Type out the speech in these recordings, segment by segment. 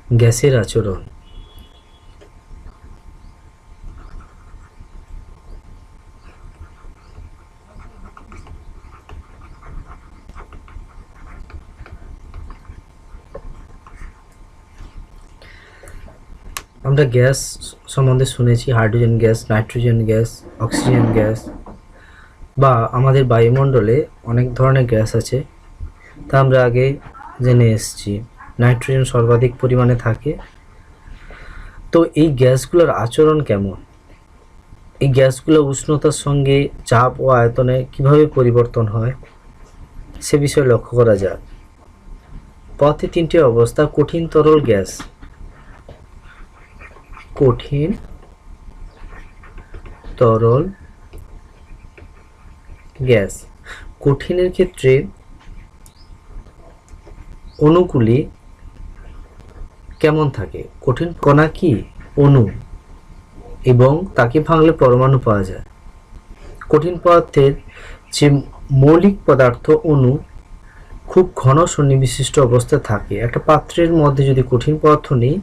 গ্যাসের আচরণ। আমরা গ্যাস সম্বন্ধে শুনেছি hydrogen gas, nitrogen gas, oxygen gas, বা আমাদের বায়ুমণ্ডলে অনেক ধরনের গ্যাস আছে। তা আমরা আগে জেনে এসেছি নাইট্রোজেন সর্বাধিক পরিমাণে থাকে। তো এই গ্যাসগুলোর আচরণ কেমন, এই গ্যাসগুলো উষ্ণতার সঙ্গে চাপ ও আয়তনে কিভাবে পরিবর্তন হয় সে বিষয়ে লক্ষ্য করা যাক। পথে তিনটি অবস্থা: কঠিন, তরল, গ্যাস। কঠিন, তরল, গ্যাস। কঠিনের ক্ষেত্রে অণুগুলি কেমন থাকে? কঠিন কণা কি? অণু, এবং তাকে ভাঙলে পরমাণু পাওয়া যায়। কঠিন পদার্থের যে মৌলিক পদার্থ অণু খুব ঘন সন্নিবিশিষ্ট অবস্থায় থাকে। একটা পাত্রের মধ্যে যদি কঠিন পদার্থ নেই,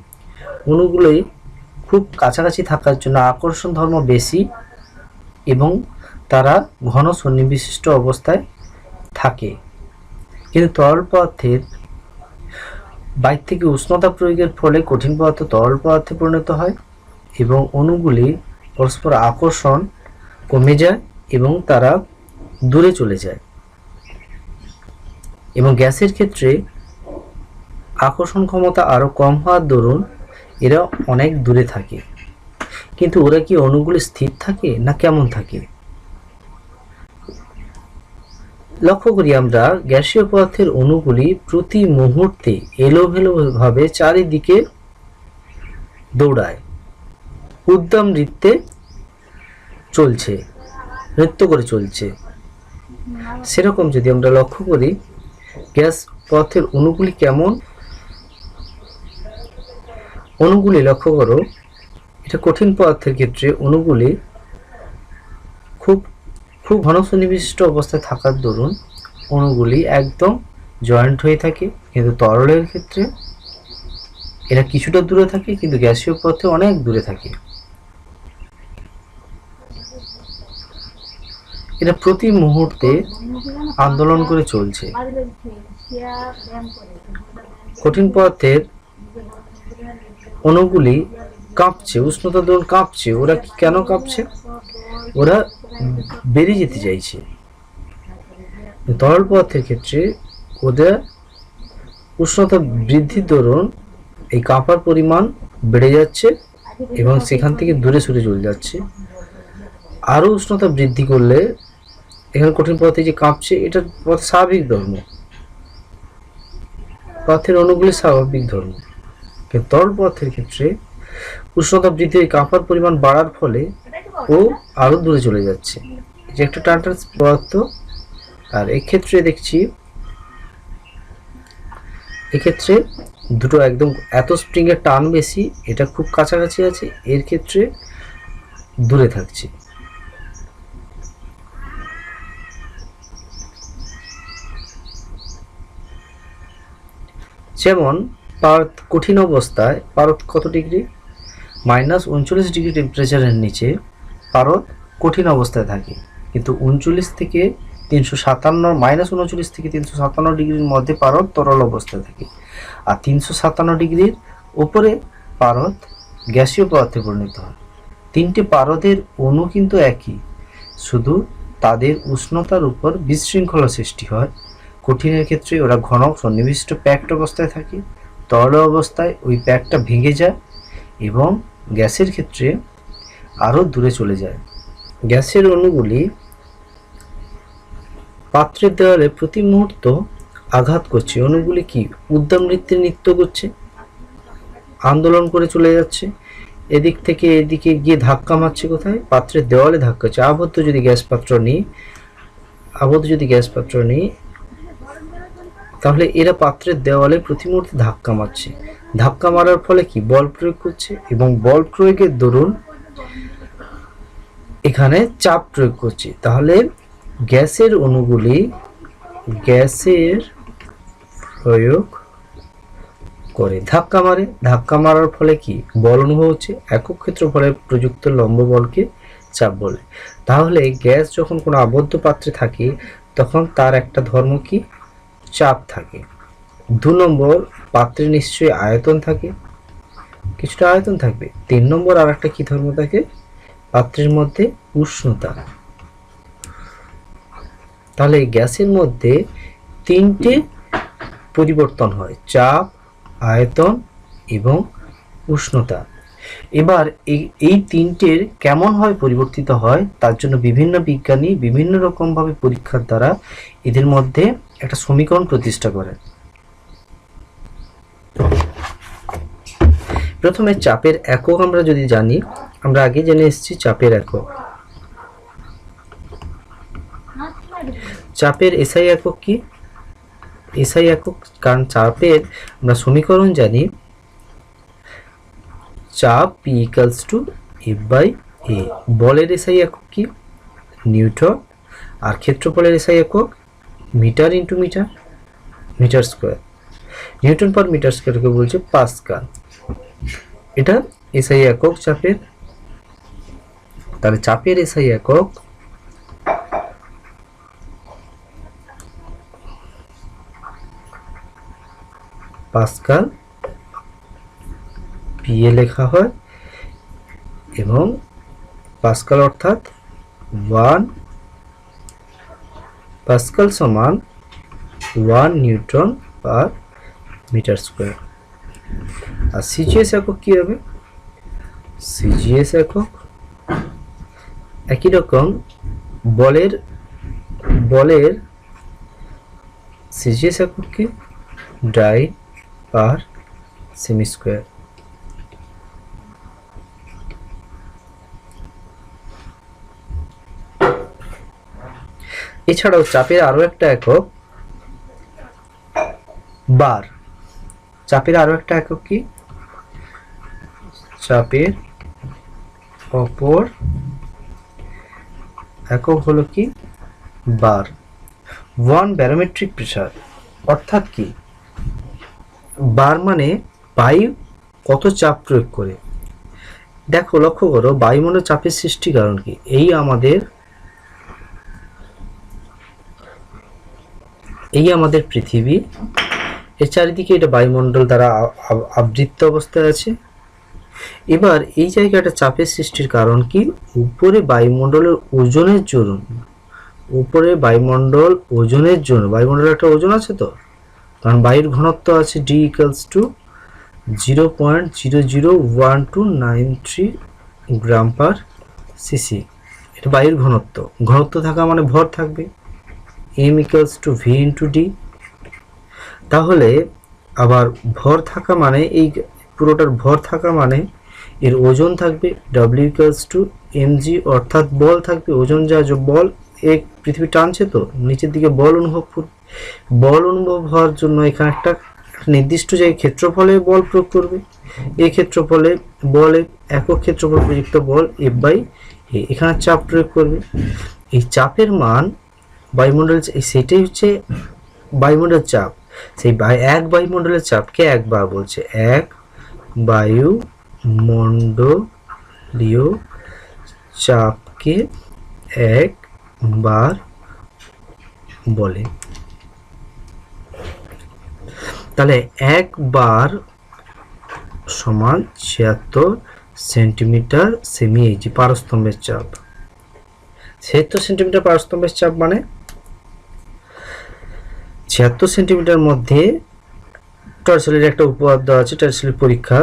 অণুগুলোই খুব কাছাকাছি থাকার জন্য আকর্ষণ ধর্ম বেশি এবং তারা ঘন সন্নিবিশিষ্ট অবস্থায় থাকে। কিন্তু তরল পদার্থের বাইরে থেকে উষ্ণতা প্রয়োগের ফলে কঠিন পদার্থ তরল পদার্থে পরিণত হয় এবং অণুগুলি পরস্পর আকর্ষণ কমে যায় এবং তারা দূরে চলে যায়। এবং গ্যাসের ক্ষেত্রে আকর্ষণ ক্ষমতা আরো কম হওয়ার দরুন এরা অনেক দূরে থাকে। কিন্তু ওরা কি অণুগুলি স্থির থাকে না কেমন থাকে? লক্ষ্য করি আমরা গ্যাসীয় পদার্থের অণুগুলি প্রতি মুহূর্তে এলোমেলোভাবে চারিদিকে দৌড়ায়, উদ্দাম নৃত্য করে চলছে। সেরকম যদি আমরা লক্ষ্য করি গ্যাস পদার্থের অণুগুলি কেমন, অণুগুলি লক্ষ্য করো, এটা কঠিন পদার্থের ক্ষেত্রে অণুগুলি খুব খুব ঘন সন্নিবিষ্ট অবস্থায় থাকার দরুন অণুগুলি একদম জয়েন্ট হয়ে থাকে। কিন্তু তরলের ক্ষেত্রে এরা কিছুটা দূরে থাকে, কিন্তু গ্যাসীয় পদার্থে অনেক দূরে থাকে। এটা প্রতি মুহূর্তে আন্দোলন করে চলছে। কঠিন পদার্থের অণুগুলি কাঁপছে, উষ্ণতার দরুন কাঁপছে। ওরা কেন কাঁপছে? ওরা বেরিয়ে যেতে চাইছে। তরল পদার্থের ক্ষেত্রে ওদের উষ্ণতা বৃদ্ধির দরুন এই কাঁপার পরিমাণ বেড়ে যাচ্ছে এবং সেখান থেকে দূরে সরে চলে যাচ্ছে। আরো উষ্ণতা বৃদ্ধি করলে এখানে কঠিন পদার্থে যে কাঁপছে, এটা স্বাভাবিক ধর্ম, পদার্থের অণুগুলি স্বাভাবিক ধর্ম। কিন্তু তরল পদার্থের ক্ষেত্রে উষ্ণতা বৃদ্ধি কাঁপার পরিমাণ বাড়ার ফলে ও আরো দূরে চলে যাচ্ছে। যে একটা টানটান পদার্থ। আর এক্ষেত্রে দেখছি এক্ষেত্রে দুটো একদম এত স্প্রিং এর টান বেশি, এটা খুব কাছাকাছি আছে, এর ক্ষেত্রে দূরে থাকছে। যেমন পারদ কঠিন অবস্থায় পারদ কত ডিগ্রি? -39 ডিগ্রি টেম্পারেচারের নিচে পারদ কঠিন অবস্থায় থাকে। কিন্তু 39 থেকে 357 -39 থেকে 357 ডিগ্রির মধ্যে পারদ তরল অবস্থায় থাকে। আর 357 ডিগ্রির উপরে পারদ গ্যাসীয় পদার্থে পরিণত হয়। তিনটি পারদের অণু কিন্তু একই, শুধু তাদের উষ্ণতার উপর বিশৃঙ্খলা সৃষ্টি হয়। কঠিনের ক্ষেত্রে ওরা ঘন সন্নিবিষ্ট প্যাকড অবস্থায় থাকে, তরল অবস্থায় ওই প্যাকটা ভেঙে যায় এবং গ্যাসের ক্ষেত্রে আরো দূরে চলে যায়। গ্যাসের অণুগুলি পাত্রের দেওয়ালে প্রতি মুহূর্ত আঘাত করছে। অণুগুলি কি উদ্দাম নৃত্য করছে, আন্দোলন করে চলে যাচ্ছে, এদিক থেকে এদিকে গিয়ে ধাক্কা মারছে। কোথায়? পাত্রের দেওয়ালে ধাক্কা হচ্ছে। আবদ্ধ যদি গ্যাস পাত্র নিই তাহলে এরা পাত্রের দেওয়ালে প্রতি মুহূর্তে ধাক্কা মারছে। ধাক্কা মারার ফলে কি বল প্রয়োগ করছে এবং বল প্রয়োগের দরুন এখানে চাপ প্রয়োগ করছে। তাহলে গ্যাসের অণুগুলি গ্যাসের প্রয়োগ করে। ধাক্কা মারার ফলে কি বল অনুভব হচ্ছে, একক ক্ষেত্রফলে প্রযুক্ত লম্ব বলকে চাপ বলে। তাহলে গ্যাস যখন কোনো আবদ্ধ পাত্রে থাকে তখন তার একটা ধর্ম কি, চাপ থাকে। 2 নম্বর, পাত্রে নিশ্চয়ই আয়তন থাকে, কিছুটা আয়তন থাকবে। 3 নম্বর আর একটা কি ধর্ম থাকে, পাত্রের মধ্যে উষ্ণতা। তাহলে গ্যাসের মধ্যে 3টে পরিবর্তন হয়, চাপ, আয়তন এবং উষ্ণতা। এবার এই 3টের কেমন ভাবে পরিবর্তিত হয় তার জন্য বিভিন্ন বিজ্ঞানী বিভিন্ন রকম ভাবে পরীক্ষার দ্বারা এদের মধ্যে একটা সমীকরণ প্রতিষ্ঠা করেন। প্রথমে চাপের একক আমরা যদি জানি, আমরা আগে জেনে এসেছি চাপের একক। চাপের এসআই একক কি, এসআই একক, কারণ চাপের আমরা সমীকরণ জানি, চাপ P ইকুয়ালস টু F/A। বলের এসআই একক কি, নিউটন। আর ক্ষেত্রফলের এসআই একক metre into metre, metre square. Newton per metre স্কোয়ারকে বলছে পাস্কাল। এটা এসআই একক চাপের। তাহলে চাপের এসআই একক পাস্কাল, পিএ লেখা হয়, এবং পাস্কাল অর্থাৎ 1 পাস্কাল সমান 1 নিউটন পার মিটার স্কোয়ার। আর সিজিএস একক কি হবে, সিজিএস একক একই রকম, বলের সিজিএস একক কি, ডাই পার সেমি স্কোয়ার। এছাড়াও চাপের আরো একটা একক বার। চাপের আরো একটা একক কি, চাপের অপর একক হলো কি, বার। 1 ব্যারোমেট্রিক প্রেসার অর্থাৎ কি, বার মানে বায়ু কত চাপ প্রয়োগ করে। দেখো, লক্ষ্য করো, বায়ুমণ্ডল চাপের সৃষ্টি কারণ কি, এই আমাদের পৃথিবী, এর চারিদিকে এটা বায়ুমণ্ডল দ্বারা আবৃত অবস্থায় আছে। এবার এই জায়গাটা চাপের সৃষ্টির কারণ কি, উপরে বায়ুমণ্ডলের ওজনের জন্য, বায়ুমণ্ডলের একটা ওজন আছে তো, কারণ বায়ুর ঘনত্ব আছে D equals to 0.001293 gram per CC. এটা বায়ুর ঘনত্ব থাকা মানে ভর থাকবে, M equals to V into D। তাহলে আবার ভর থাকা মানে, এই পুরোটার ভর থাকা মানে এর ওজন থাকবে W ইকুয়ালস টু mg, অর্থাৎ বল থাকবে, ওজন যা বল, এক পৃথিবী টানছে তো নিচের দিকে বল অনুভব করবে। বল অনুভব হওয়ার জন্য এখানে একটা নির্দিষ্ট জায়গায় ক্ষেত্রফলে বল প্রয়োগ করবে। এই ক্ষেত্রফলে বলে একক ক্ষেত্রফল প্রযুক্ত বল F/A, এখানে চাপ প্রয়োগ করবে। এই চাপের মান বায়ুমণ্ডল, সেটাই হচ্ছে বায়ুমণ্ডলের চাপ। সেই এক বায়ুমণ্ডলের চাপকে একবার বলছে, এক বায়ুমণ্ডলীয় চাপকে একবার বলে। তাহলে একবার সমান 76 সেন্টিমিটার সেমি এইচজি পারস্তম্ভের চাপ। 76 সেন্টিমিটার পারস্তম্ভের চাপ মানে 76 সেন্টিমিটার মধ্যে টর্সেলের একটা উপপাদ্য দেওয়া আছে, টর্সেলের পরীক্ষা।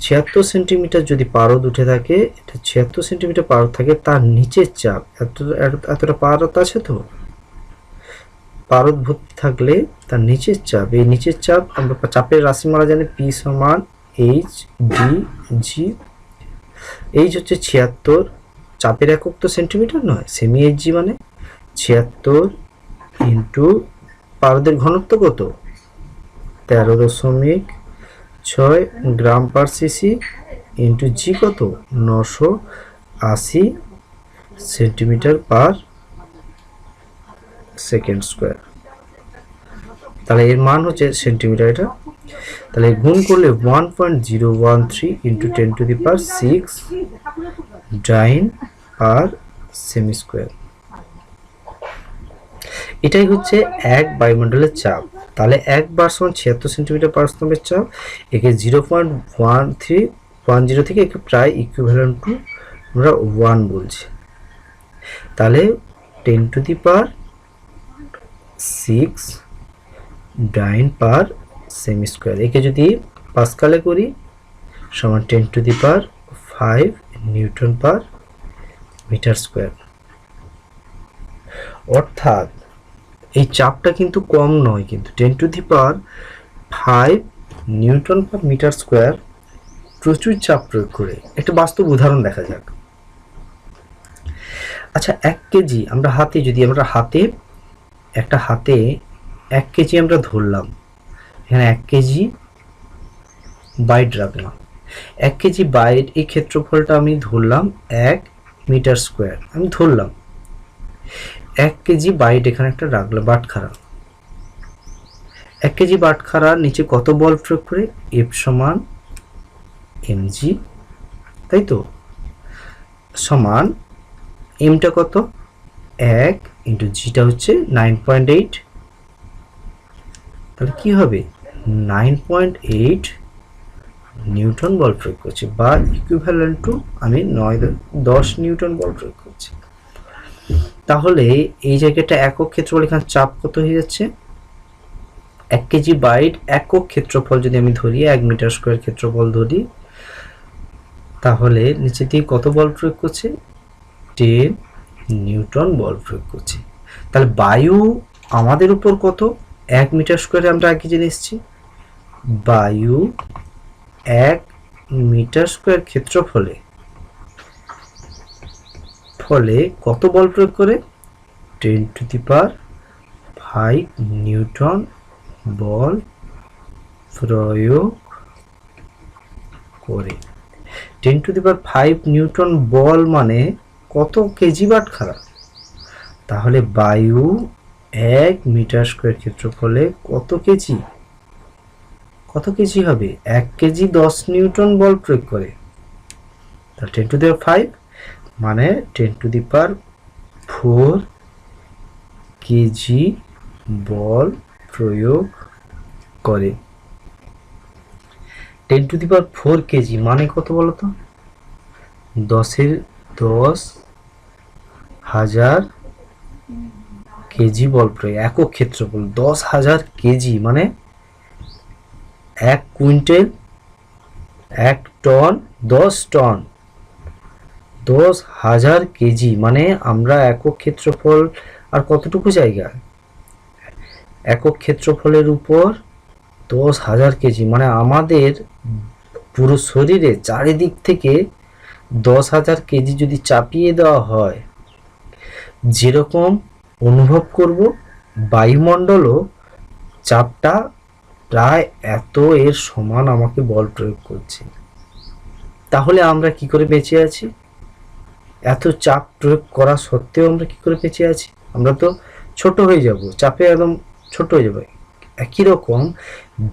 76 সেন্টিমিটার যদি পারদ উঠে থাকে, এটা 76 সেন্টিমিটার পারদ থাকে, তার নিচের চাপ এতটা পারদ আছে তো, পারদ ভর্তি থাকলে তার নিচের চাপ, এই নিচের চাপ আমরা চাপের রাশিমালা জানি, P সমান HDG। এইচ হচ্ছে 76, চাপের একক তো সেন্টিমিটার নয়, সেমি এইচজি মানে 76 ইন্টু পারদের ঘনত্ব কত, 13.6 গ্রাম পার সিসি ইন্টু জি কত, 980 সেন্টিমিটার পার সেকেন্ড স্কোয়ার। তাহলে এর মান হচ্ছে সেন্টিমিটার, এটা তাহলে গুণ করলে 1.013 ইন্টু 10⁶ ডাইন পার সেমি স্কোয়ার। এটাই হচ্ছে এক বায়ুমণ্ডলের চাপ। তাহলে 1 বার সমান 76 সেন্টিমিটার পার স্তম্ভের চাপ। একে 0.1310 থেকে একে প্রায় ইকুইভ্যালেন্ট টু আমরা 1 বলছি। তাহলে 10⁶ ডাইন পার সেমি স্কোয়ার। একে যদি পাস্কালে করি সমান 10⁵ নিউটন পার মিটার স্কোয়ার। অর্থাৎ এই চাপটা কিন্তু কম নয়, কিন্তু 10⁵ নিউটন পার মিটার স্কোয়ার প্রচুর চাপ প্রয়োগ করে। একটা বাস্তব উদাহরণ দেখা যাক। আচ্ছা, 1 কেজি আমরা হাতে একটা হাতে 1 কেজি আমরা ধরলাম, এখানে 1 কেজি বাইট রাখলাম। 1 কেজি বাইট এই ক্ষেত্রফলটা আমি ধরলাম 1 মিটার স্কোয়ার, আমি ধরলাম 1 কেজি বাইট এখানে একটা রাখলাম বাটখারা। 1 কেজি বাটখারার নিচে কত বল প্রয়োগ করে? F সমান mg, তাই তো, সমান এমটা কত 1 ইন্টু জিটা হচ্ছে 9.8। তাহলে কি হবে 9.8 নিউটন বল প্রয়োগ করছি, বা ইকুইভ্যালেন্ট টু আমি 10 নিউটন বল প্রয়োগ করছি। তাহলে এই জায়গাটা একক ক্ষেত্রফল, এখানে চাপ কত হয়ে যাচ্ছে? 1 কেজি বাইট একক ক্ষেত্রফল যদি আমি ধরি, 1 মিটার স্কোয়ার ক্ষেত্রফল ধরি, তাহলে নিচে দিয়ে কত বল প্রয়োগ করছে? 10 নিউটন বল প্রয়োগ করছে। তাহলে বায়ু আমাদের উপর কত? 1 মিটার স্কোয়ারে আমরা আগে জেনে এসেছি, বায়ু 1 মিটার স্কোয়ার ক্ষেত্রফলে কত বল প্রয়োগ করে? 10⁵ নিউটন বল প্রয়োগ করে। 10⁵ নিউটন বল মানে কত কেজি বাটখারা? তাহলে বায়ু 1 মিটার স্কোয়ার ক্ষেত্রফলে কত কেজি হবে? 1 কেজি 10 নিউটন বল প্রয়োগ করে। তাহলে 10⁵ মানে 10⁴ কেজি বল প্রয়োগ করে। 10⁴ কেজি মানে কত বলতো? 10,000 কেজি বল প্রয়োগ, একক ক্ষেত্রফল 10,000 কেজি মানে 1 কুইন্টাল, 1 টন, 10 টন, 10,000 কেজি মানে আমরা একক ক্ষেত্রফল আর কতটুকু জায়গা? একক ক্ষেত্রফলের উপর 10,000 কেজি মানে আমাদের পুরো শরীরে চারিদিক থেকে 10,000 কেজি যদি চাপিয়ে দেওয়া হয়, যেরকম অনুভব করব, বায়ুমণ্ডলও চাপটা প্রায় এত এর সমান আমাকে বল প্রয়োগ করছে। তাহলে আমরা কি করে বেঁচে আছি? এত চাপ প্রয়োগ করা সত্ত্বেও আমরা কি করে বেঁচে আছি? আমরা তো ছোট হয়ে যাব, চাপে একদম ছোট হয়ে যাবে। একই রকম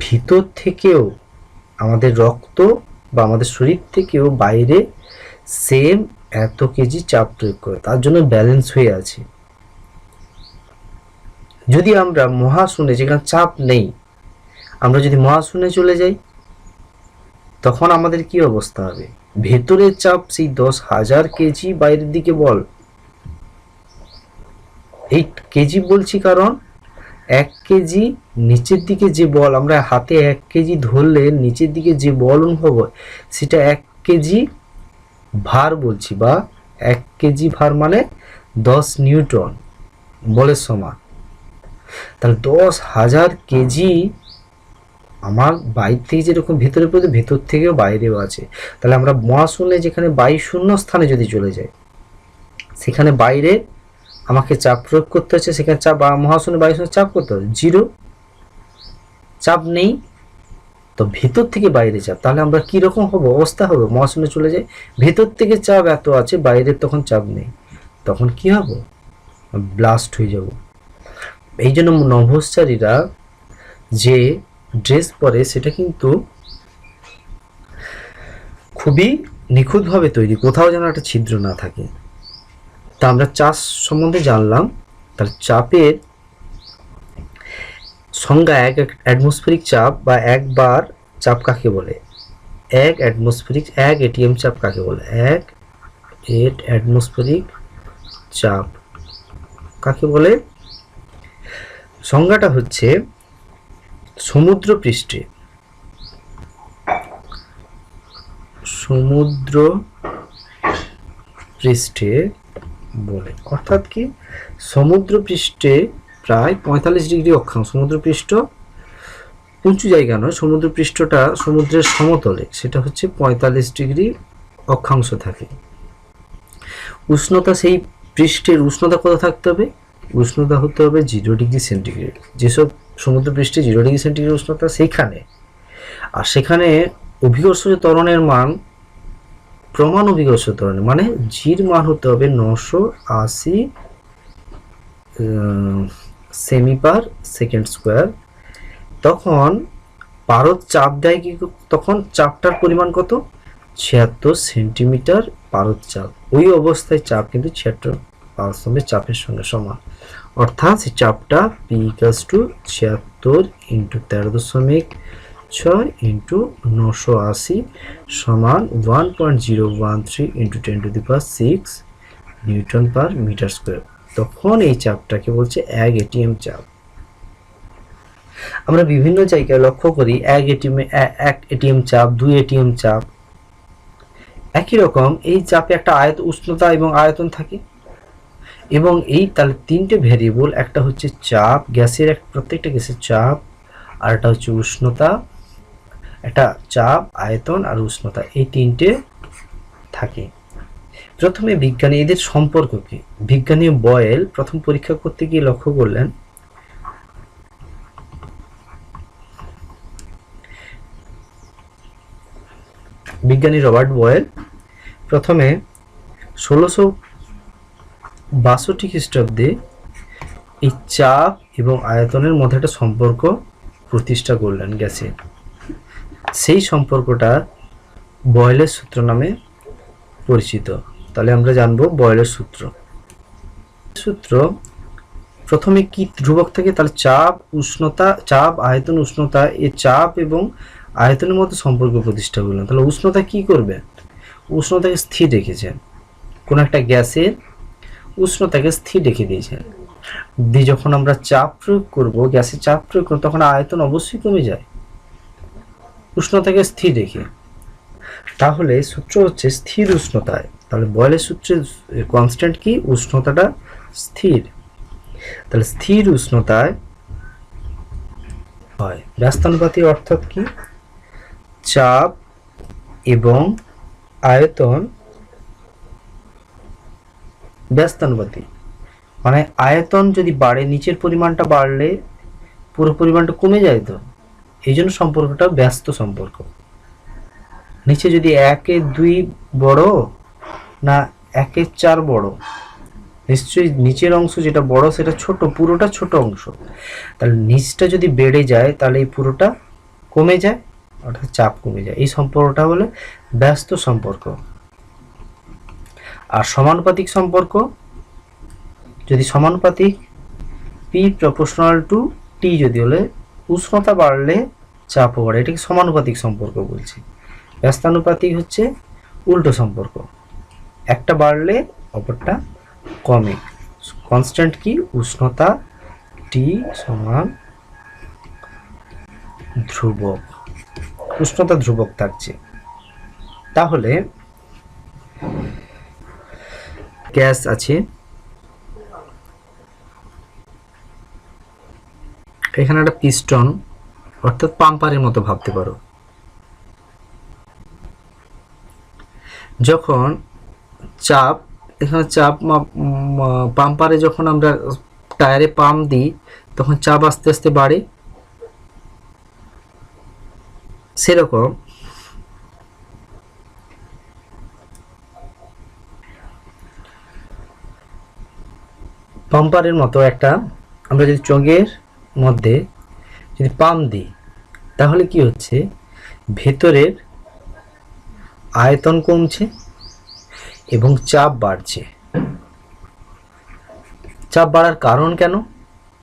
ভিতর থেকেও আমাদের রক্ত বা আমাদের শরীর থেকেও বাইরে সেম এত কেজি চাপ প্রয়োগ করে, তার জন্য ব্যালেন্স হয়ে আছে। যদি আমরা মহাশূন্যে, যেখানে চাপ নেই, আমরা যদি মহাশূন্যে চলে যাই, তখন আমাদের কি অবস্থা হবে? ভেতরের চাপ সেই 10,000 কেজি, বাইরের দিকে বল। এই কেজি বলছি কারণ 1 কেজি নিচের দিকে যে বল, আমরা হাতে 1 কেজি ধরলে নিচের দিকে যে বল অনুভব হয়, সেটা 1 কেজি ভার বলছি, বা 1 কেজি ভার মানে 10 নিউটন বলের সমান। তাহলে 10,000 কেজি আমার বাইরে থেকে যেরকম ভেতরে পড়ে, ভেতর থেকেও বাইরেও আছে। তাহলে আমরা মহাশূন্যে, যেখানে বায়ু শূন্য স্থানে যদি চলে যাই, সেখানে বাইরে আমাকে চাপ প্রয়োগ করতে হচ্ছে, সেখানে চাপ, বা মহাশূন্যে বায়ুর সঙ্গে চাপ করতে হবে, জিরো চাপ নেই, তো ভেতর থেকে বাইরে চাপ। তাহলে আমরা কীরকম হবো, অবস্থা হবে? মহাশূন্যে চলে যাই, ভেতর থেকে চাপ এত আছে, বাইরের তখন চাপ নেই, তখন কি হবো? ব্লাস্ট হয়ে যাব। এই জন্য নভোশ্চারীরা যে ড্রেস পরে সেটা কিন্তু খুবই নিখুঁতভাবে তৈরি, কোথাও যেন একটা ছিদ্র না থাকে। তা আমরা চাপ সম্বন্ধে জানলাম। তার চাপের সংজ্ঞা, এক অ্যাটমসফেরিক চাপ বা একবার চাপ কাকে বলে? এক এটিএম চাপ কাকে বলে? এক অ্যাটমসফেরিক চাপ কাকে বলে? সংজ্ঞাটা হচ্ছে সমুদ্র পৃষ্ঠে বলে, অর্থাৎ কি সমুদ্র পৃষ্ঠে প্রায় 45 ডিগ্রি অক্ষাংশ, সমুদ্রপৃষ্ঠ উঁচু জায়গা নয়, সমুদ্রপৃষ্ঠটা সমুদ্রের সমতলে, সেটা হচ্ছে 45 ডিগ্রি অক্ষাংশ থাকে। উষ্ণতা, সেই পৃষ্ঠের উষ্ণতা কত থাকতে হবে? উষ্ণতা হতে হবে 0 ডিগ্রি সেন্টিগ্রেড। যেসব সমুদ্রপৃষ্ঠে 0 ডিগ্রি সেন্টিগ্রেড উষ্ণতা, সেইখানে, আর সেখানে অভিকর্ষজ ত্বরণের মান, প্রমাণ অভিকর্ষজ ত্বরণের মানে জির মান হতে হবে 980 সেমি পার সেকেন্ড স্কোয়ার। তখন পারদ চাপ দেয় কি? তখন চাপটার পরিমাণ কত? 76 সেন্টিমিটার পারদ চাপ। ওই অবস্থায় চাপ কিন্তু 76 পারস্তম্ভের চাপের সঙ্গে সমান, অর্থাৎ সেই চাপটা P = 76 ইন্টু 13.6 ইন্টু 980 সমান 1.013 into 10⁶ newton per metre square. তখন এই চাপটাকে বলছে এক এটিএম চাপ। আমরা বিভিন্ন জায়গায় লক্ষ্য করি এক এটিএম চাপ, 2 এটিএম চাপ। একই রকম এই চাপে একটা উষ্ণতা এবং আয়তন থাকে, এবং এই তাহলে তিনটে ভেরিয়েবল, একটা হচ্ছে চাপ, গ্যাসের প্রত্যেকটা গ্যাসের চাপ, আর একটা হচ্ছে উষ্ণতা, একটা চাপ, আয়তন আর উষ্ণতা, এই তিনটে থাকে। প্রথমে বিজ্ঞানী এদের সম্পর্ক কি? বিজ্ঞানী বয়েল প্রথম পরীক্ষা করতে গিয়ে লক্ষ্য করলেন বিজ্ঞানী রবার্ট বয়েল প্রথমে 1662 খ্রিস্টাব্দে এই চাপ এবং আয়তনের মধ্যে একটা সম্পর্ক প্রতিষ্ঠা করলেন গ্যাসের। সেই সম্পর্কটা বয়েলের সূত্র নামে পরিচিত। তাহলে আমরা জানবো বয়েলের সূত্র। প্রথমে কি ধ্রুবক থাকে? তাহলে চাপ, উষ্ণতা, চাপ, আয়তন, উষ্ণতা, এই চাপ এবং আয়তনের মধ্যে সম্পর্ক প্রতিষ্ঠা করলেন। তাহলে উষ্ণতা কি করবে? উষ্ণতাকে স্থির রেখেছেন। কোন একটা গ্যাসের উষ্ণতাকে স্থির রেখে দিয়েছেন। দিয়ে যখন আমরা চাপ প্রয়োগ করব, গ্যাসে চাপ প্রয়োগ করব, তখন আয়তন অবশ্যই কমে যায় উষ্ণতাকে স্থির রেখে। তাহলে সূত্র হচ্ছে স্থির উষ্ণতায়। তাহলে বয়েলের সূত্রের কনস্ট্যান্ট কি? উষ্ণতাটা স্থির। তাহলে স্থির উষ্ণতায় হয় ব্যস্তানুপাতিক, অর্থাৎ কি চাপ এবং আয়তন ব্যস্তানুপাতিক। মানে আয়তন যদি বাড়ে, নিচের পরিমাণটা বাড়লে পুরো পরিমাণটা কমে যায়, তো এই জন্য সম্পর্কটা ব্যস্ত সম্পর্ক। নিচে যদি 1/2 বড় না 1/4 বড়, নিশ্চয়ই নিচের অংশ যেটা বড় সেটা ছোট, পুরোটা ছোট অংশ। তাহলে নিচটা যদি বেড়ে যায় তাহলে এই পুরোটা কমে যায়, অর্থাৎ চাপ কমে যায়। এই সম্পর্কটা হলো ব্যস্ত সম্পর্ক। আর সমানুপাতিক সম্পর্ক, যদি সমানুপাতিক P = T যদি হলে উষ্ণতা বাড়লে চাপও বাড়ে, এটাকে সমানুপাতিক সম্পর্ক বলছি। ব্যস্তানুপাতিক হচ্ছে উল্টো সম্পর্ক, একটা বাড়লে অপরটা কমে। কনস্ট্যান্ট কি? উষ্ণতা T সমান ধ্রুবক, উষ্ণতা ধ্রুবক থাকছে। তাহলে গ্যাস আছে, এখানে একটা পিস্টন অর্থাৎ পাম্পারের মতো ভাবতে পারো। যখন চাপ, এখানে চাপ পাম্পারে যখন আমরা টায়ারে পাম্প দিই তখন চাপ আস্তে আস্তে বাড়ে। সেরকম পাম্পারের মতো একটা, আমরা যদি চোঙের মধ্যে যদি পাম্প দিই, তাহলে কি হচ্ছে, ভেতরের আয়তন কমছে এবং চাপ বাড়ছে। চাপ বাড়ার কারণ কেন?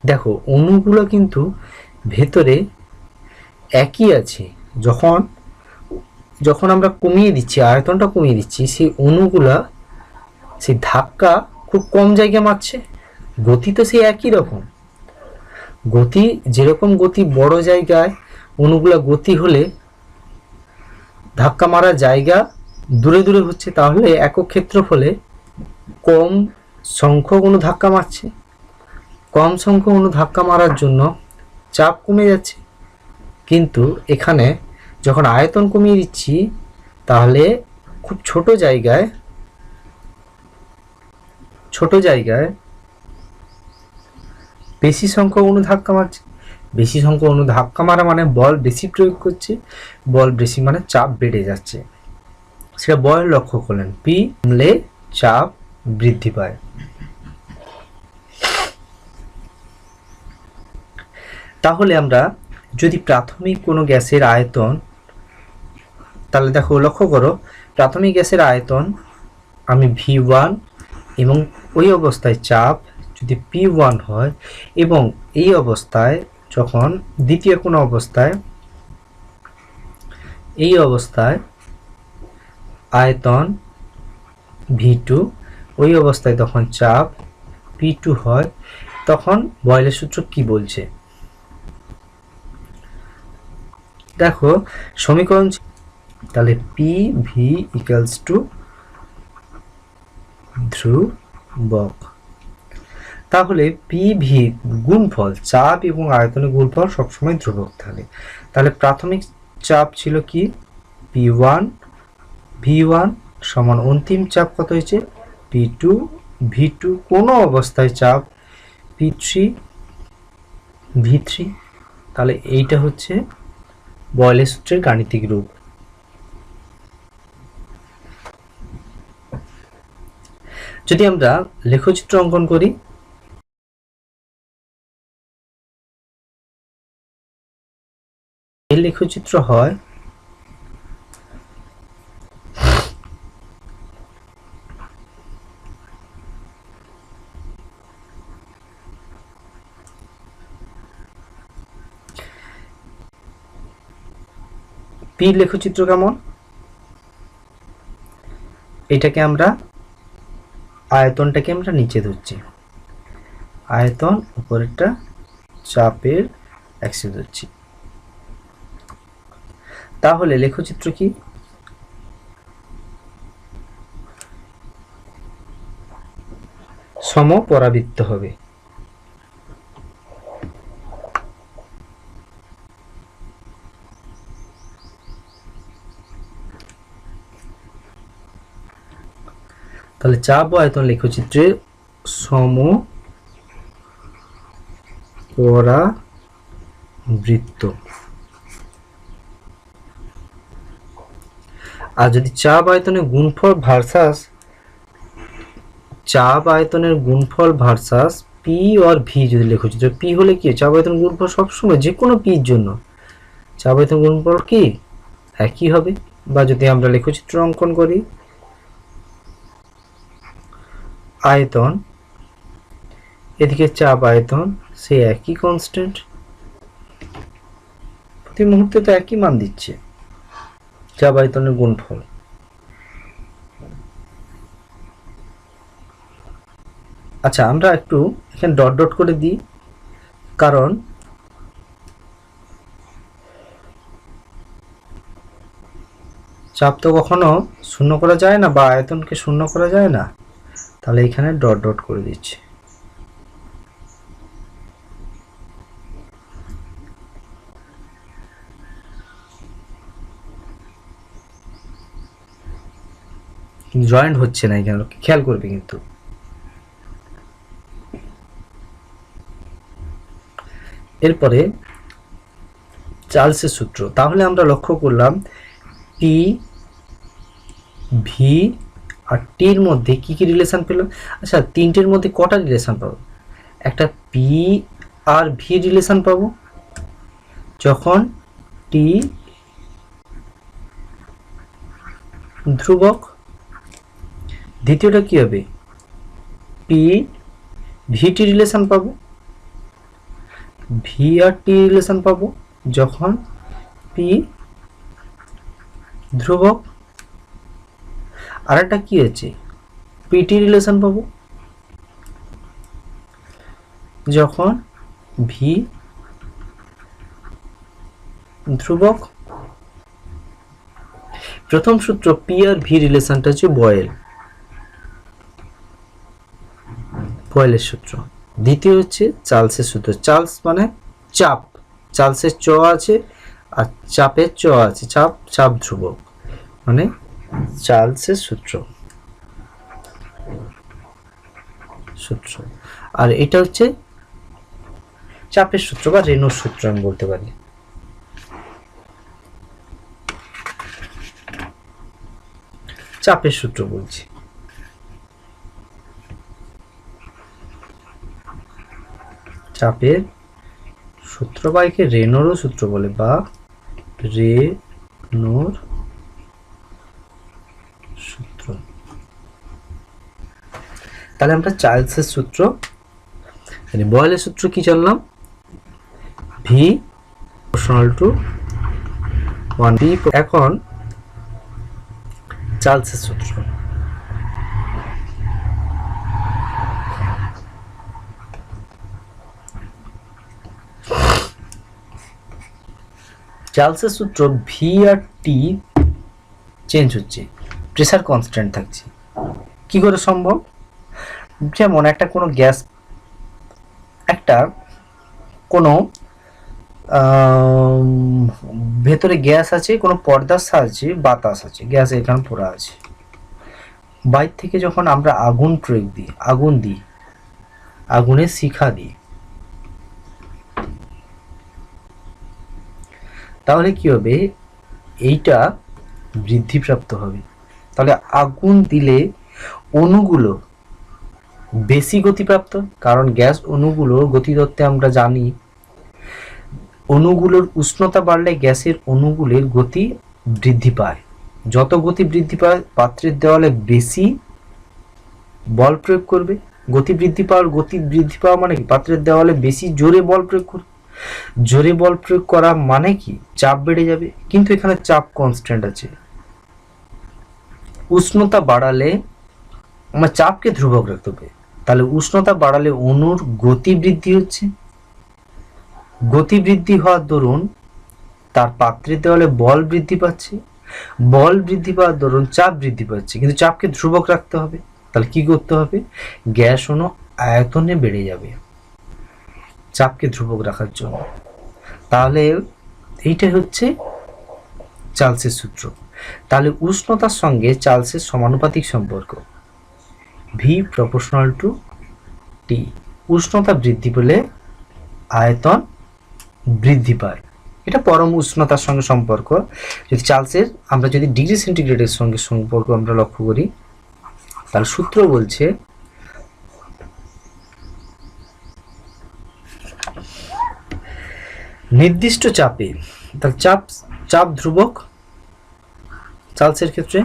দেখো, অণুগুলো কিন্তু ভেতরে একই আছে। যখন যখন আমরা কমিয়ে দিচ্ছি, আয়তনটা কমিয়ে দিচ্ছি, সেই অণুগুলা সেই ধাক্কা খুব কম জায়গা মারছে। গতি তো সেই একই রকম। গতি যেরকম, গতি বড় জায়গায় অণুগুলা গতি হলে ধাক্কা মারার জায়গা দূরে দূরে হচ্ছে, তাহলে একক ক্ষেত্রফলে কম সংখ্যক অণু ধাক্কা মারছে। কম সংখ্যক অণু ধাক্কা মারার জন্য চাপ কমে যাচ্ছে। কিন্তু এখানে যখন আয়তন কমিয়ে দিচ্ছি, তাহলে খুব ছোট জায়গায় বেশি সংখ্যক অণু ধাক্কা মারছে। বেশি সংখ্যক অণু ধাক্কা মারা মানে বল বেশি প্রয়োগ করছে। বল বেশি মানে চাপ বেড়ে যাচ্ছে। সেটা বল লক্ষ্য করলেন, পি কমলে চাপ বৃদ্ধি পায়। তাহলে আমরা যদি প্রাথমিক কোনো গ্যাসের আয়তন, তাহলে দেখো, লক্ষ্য করো, প্রাথমিক গ্যাসের আয়তন আমি V1 এবং ওই অবস্থায় চাপ যদি P1 হয়, এবং এই অবস্থায় যখন দ্বিতীয় কোনো অবস্থায়, এই অবস্থায় আয়তন V2, ওই অবস্থায় তখন চাপ P2 হয়, তখন বয়লের সূত্র কি বলছে দেখো, সমীকরণ, তাহলে PV ইকুয়ালস টু ধ্রুবক। তাহলে PV গুণফল, চাপ এবং আয়তনের গুণফল সবসময় ধ্রুবক থাকে। তাহলে প্রাথমিক চাপ ছিল কি P1, V1 সমান অন্তিম চাপ কত হয়েছে P2, V2 কোনো অবস্থায় চাপ P3, V3। তাহলে এইটা হচ্ছে বয়লের সূত্রের গাণিতিক রূপ। যদি আমরা লেখচিত্র অঙ্কন করি, এই লেখচিত্র হয় পি লেখচিত্র কেমন, এটাকে আমরা আয়তনটাকে আমরা নিচে ধরছি, আয়তন উপরেরটা চাপের অ্যাক্সিস ধরছি। তাহলে লেখচিত্র কি, সমপরাবৃত্ত হবে। তাহলে চাপ ও আয়তন লেখচিত্রে সমপরাবৃত্ত। আর যদি চাপ আয়তনের গুণফল ভার্সাস পি আর ভি যদি লেখচিত্র, পি হলে কি চাপ আয়তন গুণফল সবসময় যে কোনো পির জন্য চাপ আয়তন গুণফল কি একই হবে। বা যদি আমরা লেখচিত্র অঙ্কন করি, আয়তন এদিকে চাপ আয়তন সে একই কনস্ট্যান্ট, প্রতি মুহূর্তে তো একই মান দিচ্ছে চাপ আয়তনের গুণফল। আচ্ছা, আমরা একটু এখানে ডট ডট করে দিই, কারণ চাপ তো কখনো শূন্য করা যায় না বা আয়তনকে শূন্য করা যায় না, তাহলে এখানে ডট ডট করে দিচ্ছি। জয়েন্ট হচ্ছে না এখানে, খেয়াল করবে কিন্তু। এরপরে চার্লসের সূত্র, তাহলে আমরা লক্ষ্য করলাম পি ভি আর টির মধ্যে কি কি রিলেশন পেলাম। আচ্ছা, তিনটের মধ্যে কটা রিলেশন পাবো? একটা পি আর ভি রিলেশন পাবো যখন টি ধ্রুবক। দ্বিতীয়টা কি হবে, পি ভিটি রিলেশন পাবো, ভি আর টি রিলেশন পাবো যখন পি ধ্রুবক। আর একটা কি আছে, পিটি রিলেশন পাবো যখন ভি ধ্রুবক। প্রথম সূত্র পি আর ভি রিলেশনটা হচ্ছে বয়েলের সূত্র। দ্বিতীয় হচ্ছে চার্লসের সূত্র। চার্লস মানে চাপ, চার্লসের চ আছে আর চাপের চ আছে, চাপ চাপ ধ্রুবক মানে চার্লসের সূত্র। আর এটা হচ্ছে চাপের সূত্র বা রেনোর সূত্র আমি বলতে পারি। চাপের সূত্র বলছি। চাপের সূত্র বা একে রেনোরও সূত্র বলে, বা রেনোর সূত্র। তাহলে আমরা চার্লসের সূত্র, বয়েলের সূত্র কি জানলাম, ভি প্রপোর্শনাল টু 1 বি। এখন চার্লসের সূত্র। চার্লসের সূত্র, ভি আর টি চেঞ্জ হচ্ছে, প্রেসার কনস্ট্যান্ট থাকছে। কি করে সম্ভব, যেমন একটা কোনো গ্যাস, একটা কোনো ভেতরে গ্যাস আছে, কোনো পর্দার সাহায্যে বাতাস আছে, গ্যাস এখানে পড়া আছে, বাইর থেকে যখন আমরা আগুন প্রয়োগ দিই, আগুন দিই, আগুনের শিখা দিই, তাহলে কি হবে, এইটা বৃদ্ধিপ্রাপ্ত হবে। তাহলে আগুন দিলে অণুগুলো বেশি গতিপ্রাপ্ত, কারণ গ্যাস অণুগুলোর গতিতত্ত্বে আমরা জানি অণুগুলোর উষ্ণতা বাড়লে গ্যাসের অণুগুলোর গতি বৃদ্ধি পায়। যত গতি বৃদ্ধি পায় পাত্রের দেওয়ালে বেশি বল প্রয়োগ করবে। গতি বৃদ্ধি পাওয়া মানে কি, পাত্রের দেওয়ালে বেশি জোরে বল প্রয়োগ করবে। জোরে বল প্রয়োগ করা মানে কি, চাপ বেড়ে যাবে, কিন্তু এখানে চাপ কনস্ট্যান্ট আছে। উষ্ণতা বাড়ালে আমার চাপকে ধ্রুবক রাখতে হবে, তাহলে উষ্ণতা বাড়ালে অণুর গতি বৃদ্ধি হচ্ছে, গতি বৃদ্ধি হওয়ার দরুন তার পাত্রের দেওয়ালে বল বৃদ্ধি পাচ্ছে, বল বৃদ্ধি পাওয়ার দরুন চাপ বৃদ্ধি পাচ্ছে, কিন্তু চাপকে ধ্রুবক রাখতে হবে। তাহলে কি করতে হবে, গ্যাস অণু আয়তনে বেড়ে যাবে চাপকে ধ্রুবক রাখার জন্য। তাহলে এইটাই হচ্ছে চার্লসের সূত্র। তাহলে উষ্ণতার সঙ্গে চার্লসের সমানুপাতিক সম্পর্ক, ভি প্রপোর্শনাল টু টি। উষ্ণতা বৃদ্ধি পেলে আয়তন বৃদ্ধি পায়, এটা পরম উষ্ণতার সঙ্গে সম্পর্ক। যদি চার্লসের আমরা যদি ডিগ্রি সেন্টিগ্রেডের সঙ্গে সম্পর্ক আমরা লক্ষ্য করি, তাহলে সূত্র বলছে নির্দিষ্ট চাপে, তাহলে চাপ ধ্রুবক, চার্লসের ক্ষেত্রে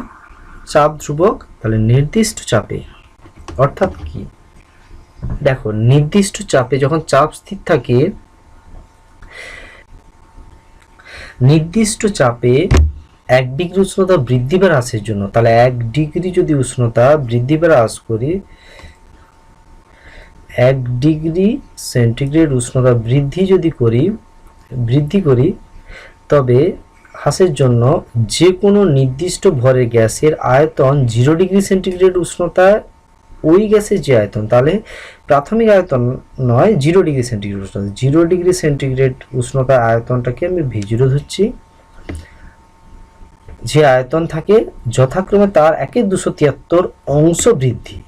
চাপ ধ্রুবক, তাহলে নির্দিষ্ট চাপে অর্থাৎ কি, দেখো নির্দিষ্ট চাপে যখন চাপ স্থির থাকে, নির্দিষ্ট চাপে 1 ডিগ্রি উষ্ণতা বৃদ্ধি বা হ্রাসের জন্য, তাহলে 1 ডিগ্রি যদি উষ্ণতা বৃদ্ধি বা হ্রাস করি, 1 ডিগ্রি সেন্টিগ্রেড উষ্ণতা বৃদ্ধি করি, তবে হ্রাসের জন্য যে কোনো নির্দিষ্ট ভরের গ্যাসের আয়তন 0 ডিগ্রি সেন্টিগ্রেড উষ্ণতায় ওই গ্যাসের যে আয়তন, তাহলে প্রাথমিক আয়তন নয়, 0 ডিগ্রি সেন্টিগ্রেড উষ্ণতা, 0 ডিগ্রি সেন্টিগ্রেড উষ্ণতার আয়তনটাকে আমি V0 ধরছি, যে আয়তন থাকে যথাক্রমে তার 1/273 অংশ বৃদ্ধি।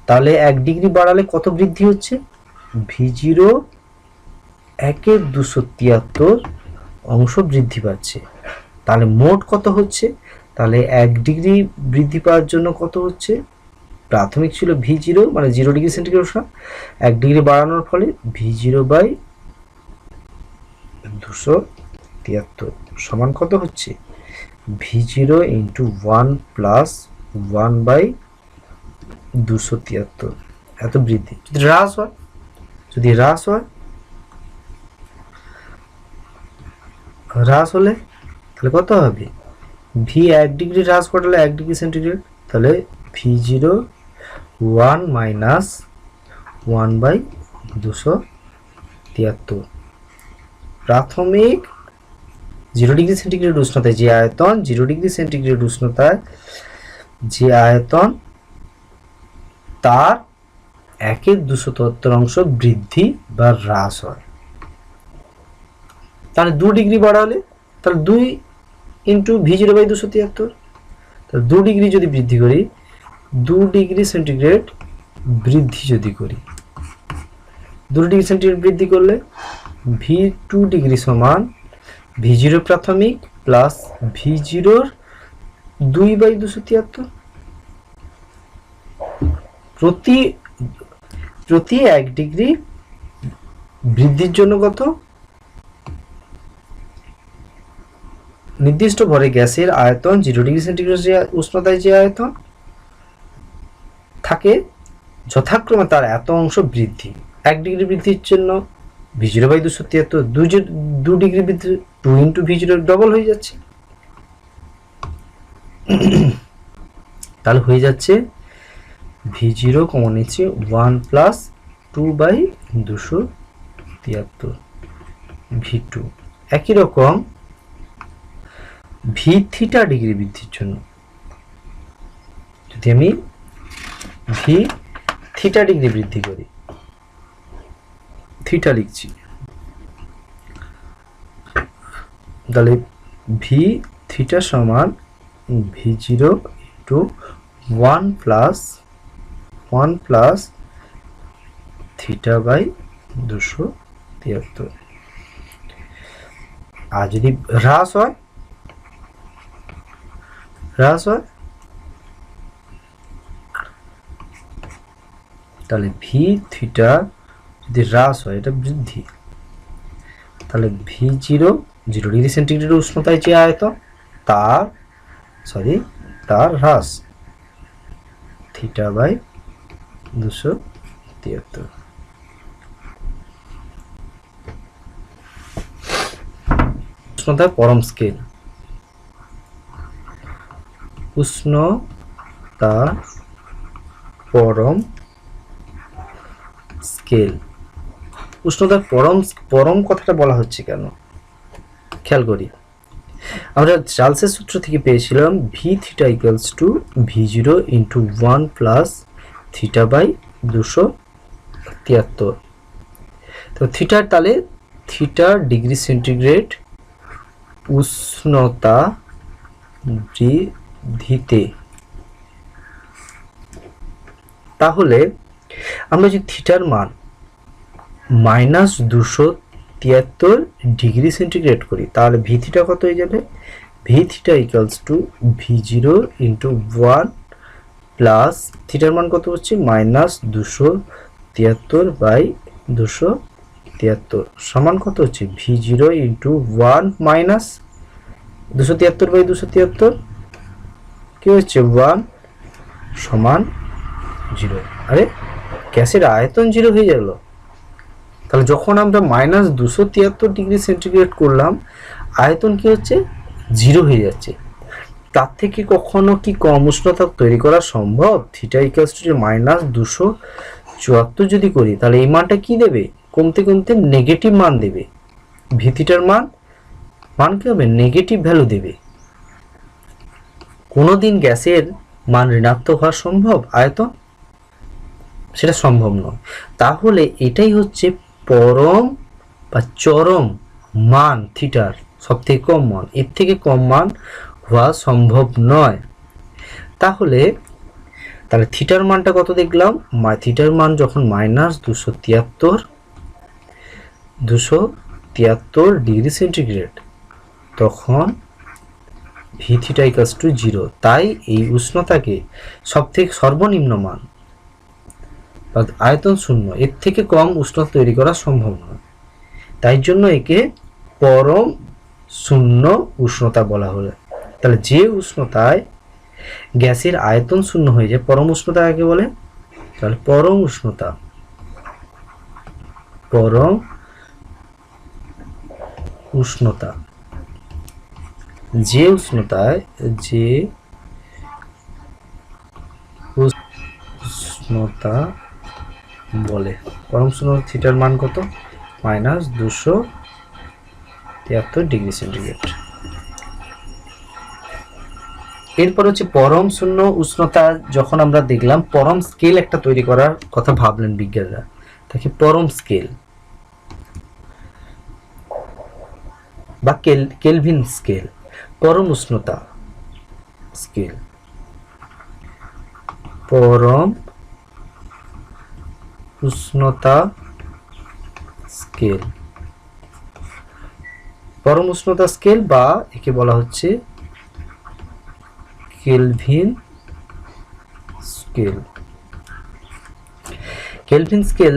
তাহলে 1 ডিগ্রি বাড়ালে কত বৃদ্ধি হচ্ছে, V0 1/273 অংশ বৃদ্ধি পাচ্ছে। তাহলে মোট কত হচ্ছে, তাহলে 1 ডিগ্রি বৃদ্ধি পাওয়ার জন্য কত হচ্ছে, প্রাথমিক ছিল V0 মানে 0 ডিগ্রি সেন্টিগ্রেড উষ্ণতা, 1 ডিগ্রি বাড়ানোর ফলে V0/273 73 সমান কত হচ্ছে V0 ইন্টু 1 প্লাস 1/273। এত বৃদ্ধি যদি হ্রাস হয়, হ্রাস হলে তাহলে কত হবে ভি 1 ডিগ্রি হ্রাস ঘটালে 1 ডিগ্রি সেন্টিগ্রেড, তাহলে V0 1 মাইনাস 1/273। প্রাথমিক 0 ডিগ্রি সেন্টিগ্রেড উষ্ণতায় যে আয়তন, 0 ডিগ্রি সেন্টিগ্রেড উষ্ণতায় যে আয়তন তার 1/273 বৃদ্ধি বা হ্রাস হয়। তাহলে 2 ডিগ্রি বাড়ালে তাহলে 2 ইন্টু V0/273, তাহলে 2 ডিগ্রি যদি বৃদ্ধি করি, 2 ডিগ্রি সেন্টিগ্রেড বৃদ্ধি যদি করি, 2 ডিগ্রি সেন্টিগ্রেড বৃদ্ধি করলে V2 ডিগ্রি সমান V0 প্রাথমিক প্লাস V0 2/273 প্রতি 1 ডিগ্রি বৃদ্ধির জন্য কত নির্দিষ্ট ভরে গ্যাসের আয়তন 0 ডিগ্রি সেন্টিগ্রেড যে উষ্ণতায় যে আয়তন থাকে যথাক্রমে তার এত অংশ বৃদ্ধি। 1 ডিগ্রি বৃদ্ধির জন্য V0/273, 2 ডিগ্রি বৃদ্ধি 2 ইন্টু V0 ডবল হয়ে যাচ্ছে, তাহলে হয়ে যাচ্ছে V0 কমন নিচ্ছে 1 প্লাস 2/273 V2। একই রকম V θ ডিগ্রি বৃদ্ধির জন্য যদি আমি V θ ডিগ্রি বৃদ্ধি করি, থিটা লিখছি, তাহলে V θ সমান V0 ইন্টু 1 প্লাস θ/273। আর যদি হ্রাস হয় তাহলে V θ যদি হ্রাস হয় এটা বৃদ্ধি, তাহলে V0 0 ডিগ্রি সেন্টিগ্রেড উষ্ণতায় যে আয়তন তার হ্রাস θ/273। উষ্ণতার পরম স্কেল, উষ্ণতার পরম স্কেল। উষ্ণতার পরম কথাটা বলা হচ্ছে কেন খেয়াল করি। আমরা চার্লসের সূত্র থেকে পেয়েছিলাম V θ equals to V0 into 1 plus θ/273। তো থিটার তাহলে থিটা ডিগ্রি সেন্টিগ্রেড উষ্ণতা বৃদ্ধিতে, তাহলে আমরা যদি থিটার মান -273 ডিগ্রি সেন্টিগ্রেড করি তাহলে V θ কত হয়ে যাবে V θ equals to V0 into 1 plus থিটার মান কত হচ্ছে -273/273 সমান কত হচ্ছে V0 ইন্টু 1 মাইনাস 273/273 কি হচ্ছে 1 সমান 0। আরে গ্যাসের আয়তন 0 হয়ে গেল, তাহলে যখন আমরা -273 ডিগ্রি সেন্টিগ্রেড করলাম আয়তন কি হচ্ছে 0 হয়ে যাচ্ছে। তার থেকে কখনো কি কম উষ্ণতা তৈরি করা সম্ভব? থিটা ইকুয়ালস টু -274 যদি করি তাহলে এই মানটা কি দেবে, কমতে কমতে নেগেটিভ মান দেবে। ভি থিটার মান কি হবে নেগেটিভ ভ্যালু দেবে। কোনোদিন গ্যাসের মান ঋণাত্মক হওয়া সম্ভব আয়তন? সেটা সম্ভব নয়। তাহলে এটাই হচ্ছে পরম বা চরম মান থিটার, সব থেকে কম মান, এর থেকে কম মান হওয়া সম্ভব নয়। তাহলে থিটার মানটা কত দেখলাম, থিটার মান যখন -273 ডিগ্রি সেন্টিগ্রেড তখন ভি থিটা ইকুয়ালস টু 0। তাই এই উষ্ণতাকে সর্বনিম্ন মান আয়তন 0, এর থেকে কম উষ্ণতা তৈরি করা সম্ভব নয়। তাই জন্য একে পরম শূন্য উষ্ণতা বলা হলো। তাহলে যে উষ্ণতায় গ্যাসের আয়তন শূন্য হয়ে যায় পরম উষ্ণতা কাকে বলে? তাহলে পরম উষ্ণতা, পরম উষ্ণতা, যে উষ্ণতায় উষ্ণতা বলে। পরম উষ্ণতা থিটার মান কত? -273°C। এরপর হচ্ছে পরম শূন্য উষ্ণতা। যখন আমরা দেখলাম পরম স্কেল একটা তৈরি করার কথা ভাবলেন বিজ্ঞানীরা, তাকে পরম স্কেল বা কেলভিন স্কেল, পরম উষ্ণতা স্কেল, পরম উষ্ণতা স্কেল, পরম উষ্ণতা স্কেল বা একে বলা হচ্ছে কেলভিন স্কেল। কেলভিন স্কেল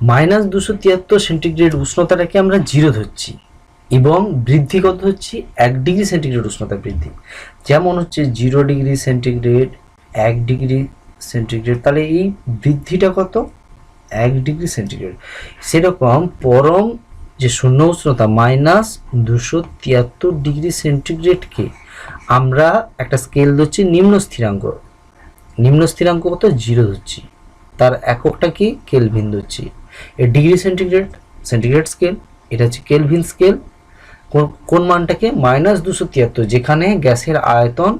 -273 উষ্ণতাটাকে আমরা 0 ধরছি এবং বৃদ্ধি কত হচ্ছে 1°C উষ্ণতা বৃদ্ধি। যেমন হচ্ছে 0°C, 1°C, তাহলে এই বৃদ্ধিটা কত? 1°C। সেরকম পরম যে শূন্য উষ্ণতা -273°C আমরা একটা স্কেল ধরছি নিম্ন স্থিরাঙ্ক। নিম্ন স্থিরাঙ্ক কত? 0 ধরছি, তার এককটা কি? কেলভিন ধরছি। এর সেন্টিগ্রেড স্কেল, এটা হচ্ছে কেলভিন স্কেল। কোন মানটাকে? -273, যেখানে গ্যাসের আয়তন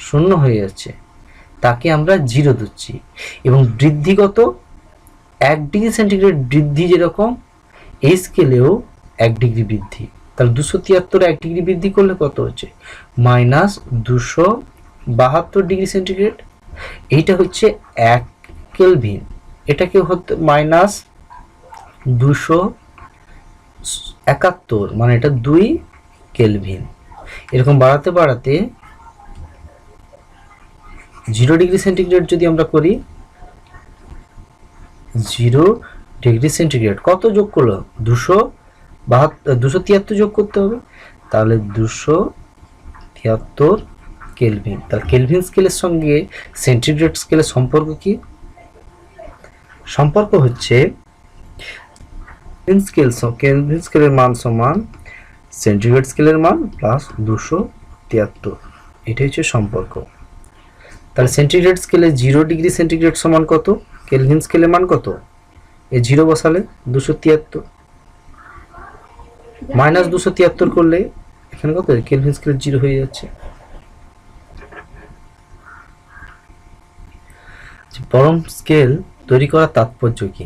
শূন্য হয়ে যাচ্ছে তাকে আমরা 0 ধরছি। এবং বৃদ্ধি কত? 1°C বৃদ্ধি। যেরকম এই স্কেলেও 1° বৃদ্ধি, তাহলে 273 1° বৃদ্ধি করলে কত হচ্ছে? -272°C। এইটা হচ্ছে 1 কেলভিন, এটাকে হতে -271, মানে এটা 2 কেলভিন। এরকম বাড়াতে বাড়াতে 0°C যদি আমরা করি, 0°C কত যোগ করলো? 273 যোগ করতে হবে, তাহলে 273 কেলভিন। তাহলে কেলভিন স্কেলের সঙ্গে সেন্টিগ্রেড স্কেলের সম্পর্ক কি? সম্পর্ক হচ্ছে কেলভিন স্কেলের মান সমান সেন্টিগ্রেড স্কেলের মান প্লাস 273, এটাই হচ্ছে সম্পর্ক। তাহলে সেন্টিগ্রেড স্কেলে 0°C সমান কত? কেলভিন স্কেলের মান কত? এই 0 বসালে 273, -273 করলে এখানে কত? কেলভিন স্কেলে 0 হয়ে যাচ্ছে। পরম স্কেল তৈরি করার তাৎপর্য কি?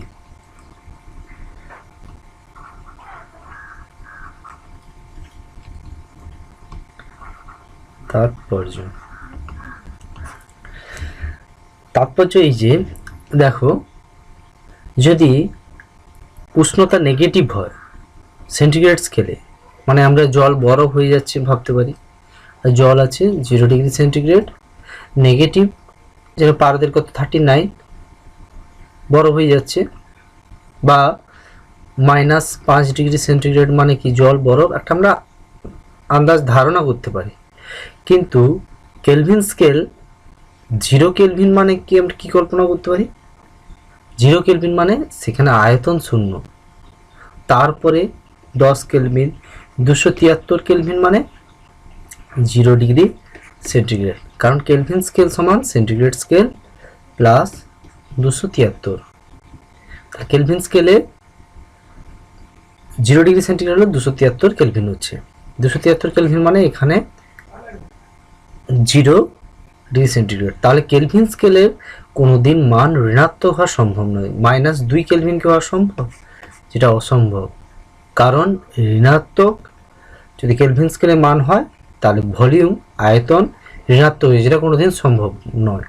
তাৎপর্য এই যে দেখো, যদি উষ্ণতা নেগেটিভ হয় সেন্টিগ্রেড স্কেলে, মানে আমরা জল বরফ হয়ে যাচ্ছে ভাবতে পারি, জল আছে 0°C, নেগেটিভ যেন পারদের কত 39, বরফ হয়ে যাচ্ছে, বা -5°C মানে কি জল বরফ, একটা আমরা আন্দাজ ধারণা করতে পারি। কিন্তু কেলভিন স্কেল 0 কেলভিন মানে কি আমরা কি কল্পনা করতে পারি? 0 কেলভিন মানে সেখানে আয়তন শূন্য, তারপরে 10 কেলভিন, 273 কেলভিন মানে 0°C, কারণ কেলভিন স্কেল সমান সেন্টিগ্রেড স্কেল প্লাস 273। কেলভিন স্কেলে 0°C হলে 273 কেলভিন হচ্ছে। 273 কেলভিন মানে এখানে 0°C। তাহলে কেলভিন স্কেলের কোনোদিন মান ঋণাত্মক হওয়া সম্ভব নয়। -2 কেলভিন কি হওয়া সম্ভব? যেটা অসম্ভব, কারণ ঋণাত্মক যদি কেলভিন স্কেলে মান হয় তাহলে ভলিউম আয়তন ঋণাত্মক হয়ে, যেটা কোনোদিন সম্ভব নয়।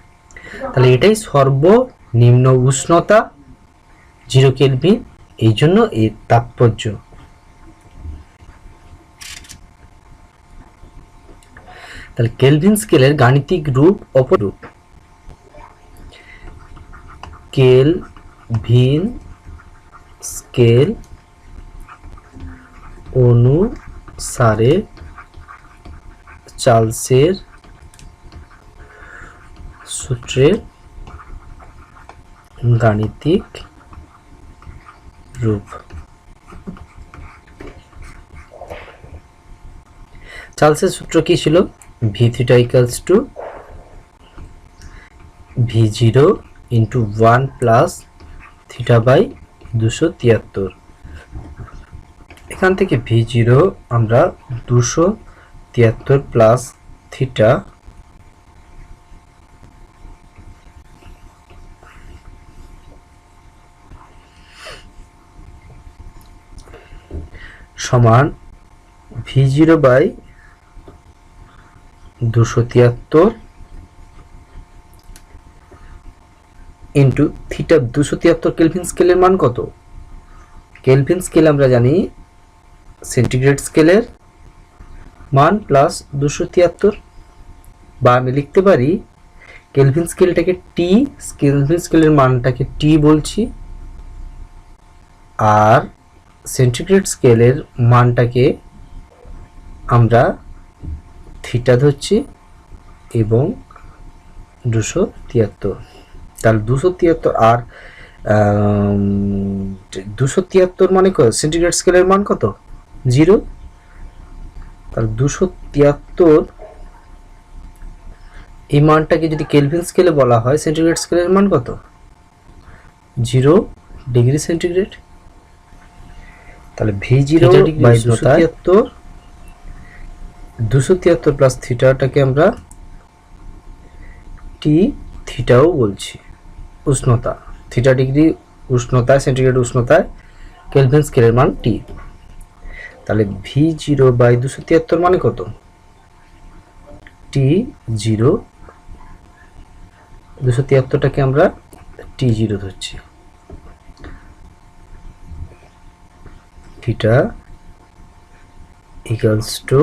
তাহলে এটাই সর্বনিম্ন উষ্ণতা 0 কেলভিন, এই জন্য এর তাৎপর্য। তাহলে কেলভিন স্কেলের গাণিতিক রূপ অপরূপ। কেলভিন স্কেল অনুসারে চার্লসের সূত্রের গাণিতিক রূপ। চার্লসের সূত্র কি ছিল? V theta equals to V0 into 1 plus theta by 273। এখান থেকে V0 আমরা 273 প্লাস থিটা সমান V0 by 273 into theta. 273 kelvin স্কেলের মান কত? কেলভিন স্কেল আমরা জানি সেন্টিগ্রেড স্কেলের মান প্লাস 273, বা আমি লিখতে পারি কেলভিন স্কেলটাকে টি, কেলভিন স্কেলের মানটাকে টি বলছি, আর সেন্টিগ্রেড স্কেলের মানটাকে আমরা থিটা ধরছি এবং 273। তাহলে 273 আর 273 মানে কত? সেন্টিগ্রেড স্কেলের মান কত? 0। তাহলে 273 এই মানটাকে যদি কেলভিন স্কেলে বলা হয়, সেন্টিগ্রেড স্কেলের মান কত? 0 ডিগ্রি সেন্টিগ্রেড। তাহলে V0 বাই 273 প্লাস থিটাটাকে আমরা টি থিটাও বলছি। উষ্ণতা থিটা ডিগ্রি উষ্ণতায়, সেন্টিগ্রেড উষ্ণতায় কেলভিন স্কেলের মান টি। তাহলে V0 বাই 273 মানে কত? T0। 273টাকে আমরা T0 ধরছি। Theta equals two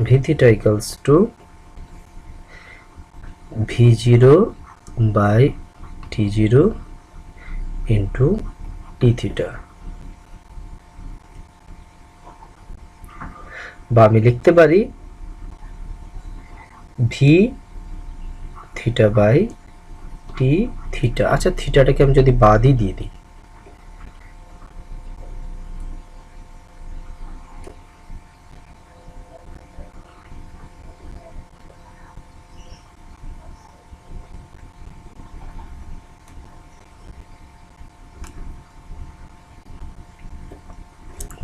V theta equals to V0 by T0 into T theta, বা আমি লিখতে পারি V theta by T theta। আচ্ছা, থিটাটাকে আমি যদি বাদই দিয়ে দিই,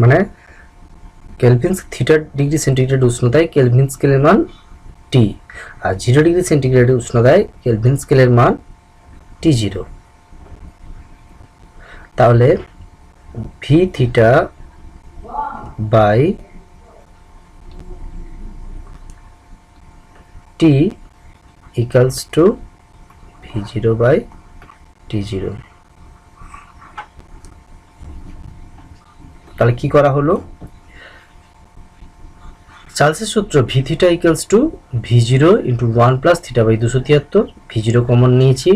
মানে কেলভিন থিটা ডিগ্রি সেন্টিগ্রেড উষ্ণতায় কেলভিন স্কেলের মান টি, আর 0 ডিগ্রি সেন্টিগ্রেড উষ্ণতায় কেলভিন স্কেলের মান T0। তাহলে V theta by T equals to V0 by T0। তাহলে কি করা হলো? চার্লসের সূত্র V theta equals to V0 into 1 plus theta by 273। V0 common নিয়েছি,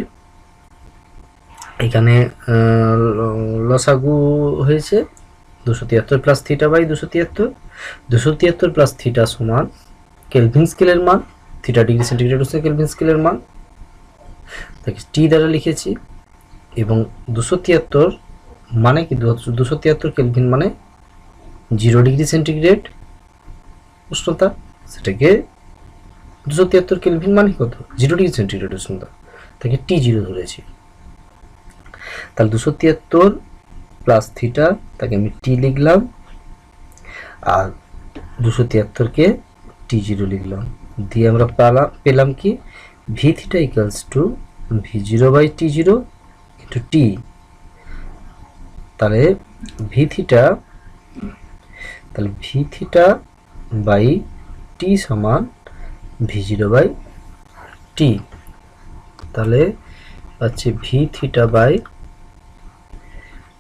এখানে লসাগু হয়েছে 273 plus theta by 273। 273 plus theta সমান কেলভিন স্কেলের মান, থিটা ডিগ্রি সেন্টিগ্রেড হচ্ছে কেলভিন স্কেলের মান, তাকে টি দ্বারা লিখেছি। এবং 273 মানে কি? 273 কেলভিন মানে 0 ডিগ্রি সেন্টিগ্রেড উষ্ণতা, সেটাকে 273 কেলভিন মানে কত? 0 ডিগ্রি সেন্টিগ্রেড উষ্ণতা, তাকে T0 ধরেছি। তাহলে 273 প্লাস থিটা, তাকে আমি টি লিখলাম, আর 273কে T0 লিখলাম, দিয়ে আমরা পেলাম কি? V theta equals to V0 by T0 into T. তাহলে ভি থিটা বাই টি সমান V0 বাই টি। তাহলে পাচ্ছি V theta by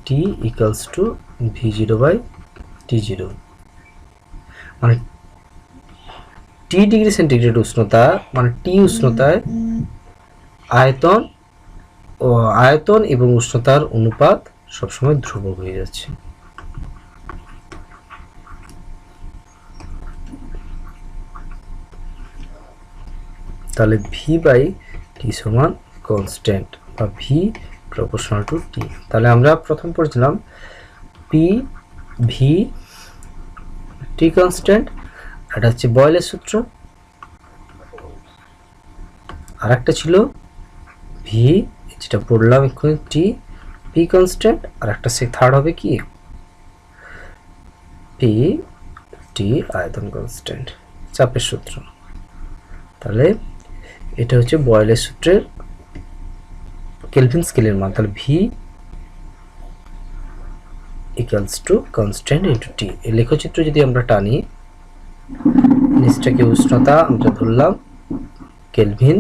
T equals to V0 by T0। মানে টি ডিগ্রি সেন্টিগ্রেড উষ্ণতা মানে টি উষ্ণতায় আয়তন এবং উষ্ণতার অনুপাত সবসময় ধ্রুবক হয়ে যাচ্ছে। তাহলে ভি বাই টি সমান কনস্ট্যান্ট বা ভি প্রপোর্শনাল টু টি। তাহলে আমরা প্রথম পড়ছিলাম পি ভি টি কনস্ট্যান্ট, এটা হচ্ছে বয়েলের সূত্র। আর একটা ছিল ভি, যেটা পড়লাম এক্ষুনি, টি পি কনস্ট্যান্ট। আর একটা সে থার্ড হবে কি পি টি আয়তন কনস্ট্যান্ট, চাপের সূত্র। তাহলে এটা হচ্ছে বয়েলের সূত্রের কেলভিন স্কেলের মান। তাহলে V equals to constant into T. এই লেখচিত্র যদি আমরা টানি, নিচটাকে উষ্ণতা আমরা ধরলাম কেলভিন,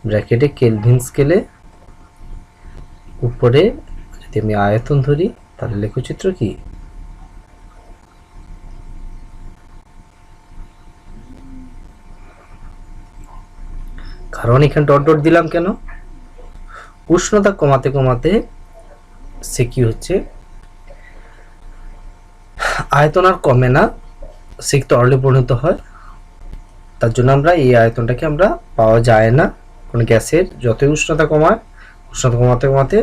ব্র্যাকেটে কেলভিন স্কেলে, উপরে যদি আমি আয়তন ধরি, তাহলে লেখচিত্র কি কারণ এখানে ডট ডট দিলাম কেন, উষ্ণতা কমাতে কমাতে সে কি হচ্ছে, আয়তন আর কমে না, সে তরলে পরিণত হয়। তার জন্য আমরা এই আয়তনটাকে আমরা পাওয়া যায় না। কোনো গ্যাসের যতই উষ্ণতা কমায়, উষ্ণতা কমাতে কমাতে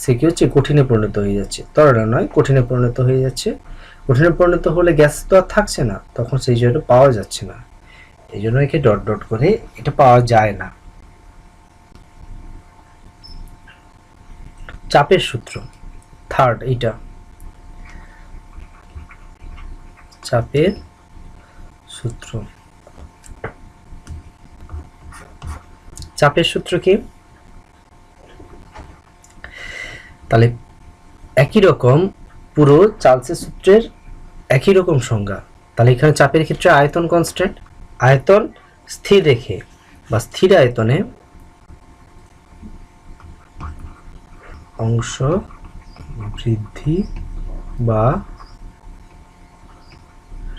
সে কি হচ্ছে, কঠিনে পরিণত হয়ে যাচ্ছে, তরলে নয় কঠিনে পরিণত হয়ে যাচ্ছে। কঠিনে পরিণত হলে গ্যাস তো আর থাকছে না, তখন সেই জন্য পাওয়া যাচ্ছে না, এই জন্য একে ডট ডট করে এটা পাওয়া যায় না। চাপের সূত্র থার্ড, এইটা চাপের সূত্র। চাপের সূত্র কি, তাহলে একই রকম পুরো চার্লসের সূত্রের একই রকম সংজ্ঞা। তাহলে এখানে চাপের ক্ষেত্রে আয়তন কনস্ট্যান্ট, আয়তন স্থির রেখে বা স্থির আয়তনে অংশ বৃদ্ধি বা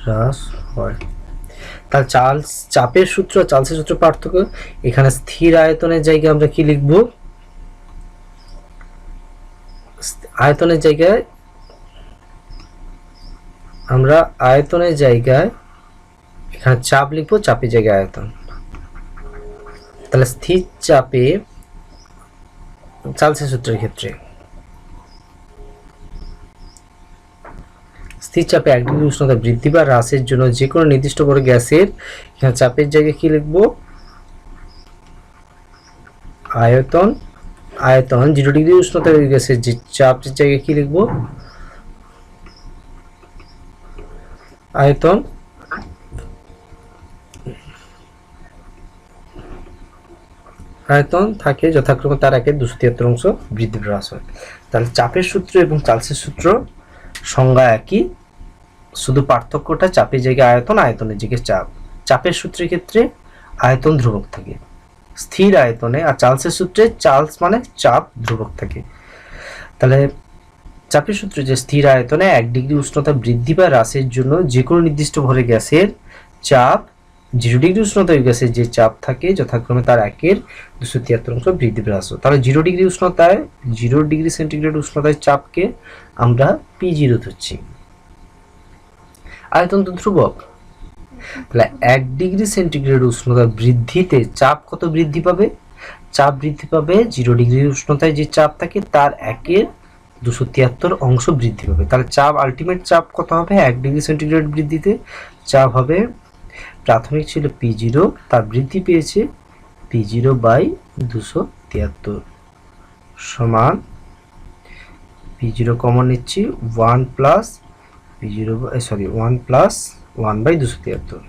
হ্রাস হয়। তাহলে চাপের সূত্র আর চার্লসের সূত্র পার্থক্য, এখানে স্থির আয়তনের জায়গায় আমরা কি লিখব, আয়তনের জায়গায় আমরা আয়তনের জায়গায় এখানে চাপ লিখবো, চাপের জায়গায় আয়তন। তাহলে স্থির চাপে চার্লসের সূত্রের ক্ষেত্রে স্থির চাপে 1 ডিগ্রি উষ্ণতা বৃদ্ধি বা হ্রাসের জন্য যে কোনো নির্দিষ্ট করে গ্যাসের এখানে চাপের জায়গায় কি লিখবো, আয়তন। আয়তন 0 ডিগ্রি উষ্ণতা গ্যাসের যে চাপের জায়গায় কি লিখবো, আয়তন। আয়তন থাকে যথাক্রমে তার 1/273 অংশ বৃদ্ধি হ্রাস হয়। তাহলে চাপের সূত্র এবং চার্লসের সূত্র সংজ্ঞা একই, শুধু পার্থক্যটা চাপের জায়গায় আয়তন, আয়তনের জায়গায় চাপ। চাপের সূত্রের ক্ষেত্রে আয়তন ধ্রুবক থাকে স্থির আয়তনে, আর চার্লসের সূত্রে চার্লস মানে চাপ ধ্রুবক থাকে। তাহলে চাপের সূত্রে যে স্থির আয়তনে 1 ডিগ্রি উষ্ণতা বৃদ্ধি বা হ্রাসের জন্য যে কোনো নির্দিষ্ট ভরে গ্যাসের চাপ 0 ডিগ্রি উষ্ণতায় গ্যাসের যে চাপ থাকে যথাক্রমে তার 1/273 অংশ বৃদ্ধি হ্রাস। তাহলে 0 ডিগ্রি উষ্ণতায় 0 ডিগ্রি সেন্টিগ্রেড উষ্ণতায় চাপকে আমরা P0 ধরছি, আয়তন তো ধ্রুবক। তাহলে 1 ডিগ্রি সেন্টিগ্রেড উষ্ণতা বৃদ্ধিতে চাপ কত বৃদ্ধি পাবে, চাপ বৃদ্ধি পাবে 0 ডিগ্রি উষ্ণতায় যে চাপ থাকে তার 1/273 অংশ বৃদ্ধি পাবে। তাহলে চাপ, আলটিমেট চাপ কত হবে, 1 ডিগ্রি সেন্টিগ্রেড বৃদ্ধিতে চাপ হবে, প্রাথমিক ছিল P0, তার বৃদ্ধি পেয়েছে P0/273 সমান P0 কমন নিচ্ছি 1 প্লাস P0 1 প্লাস 1/273,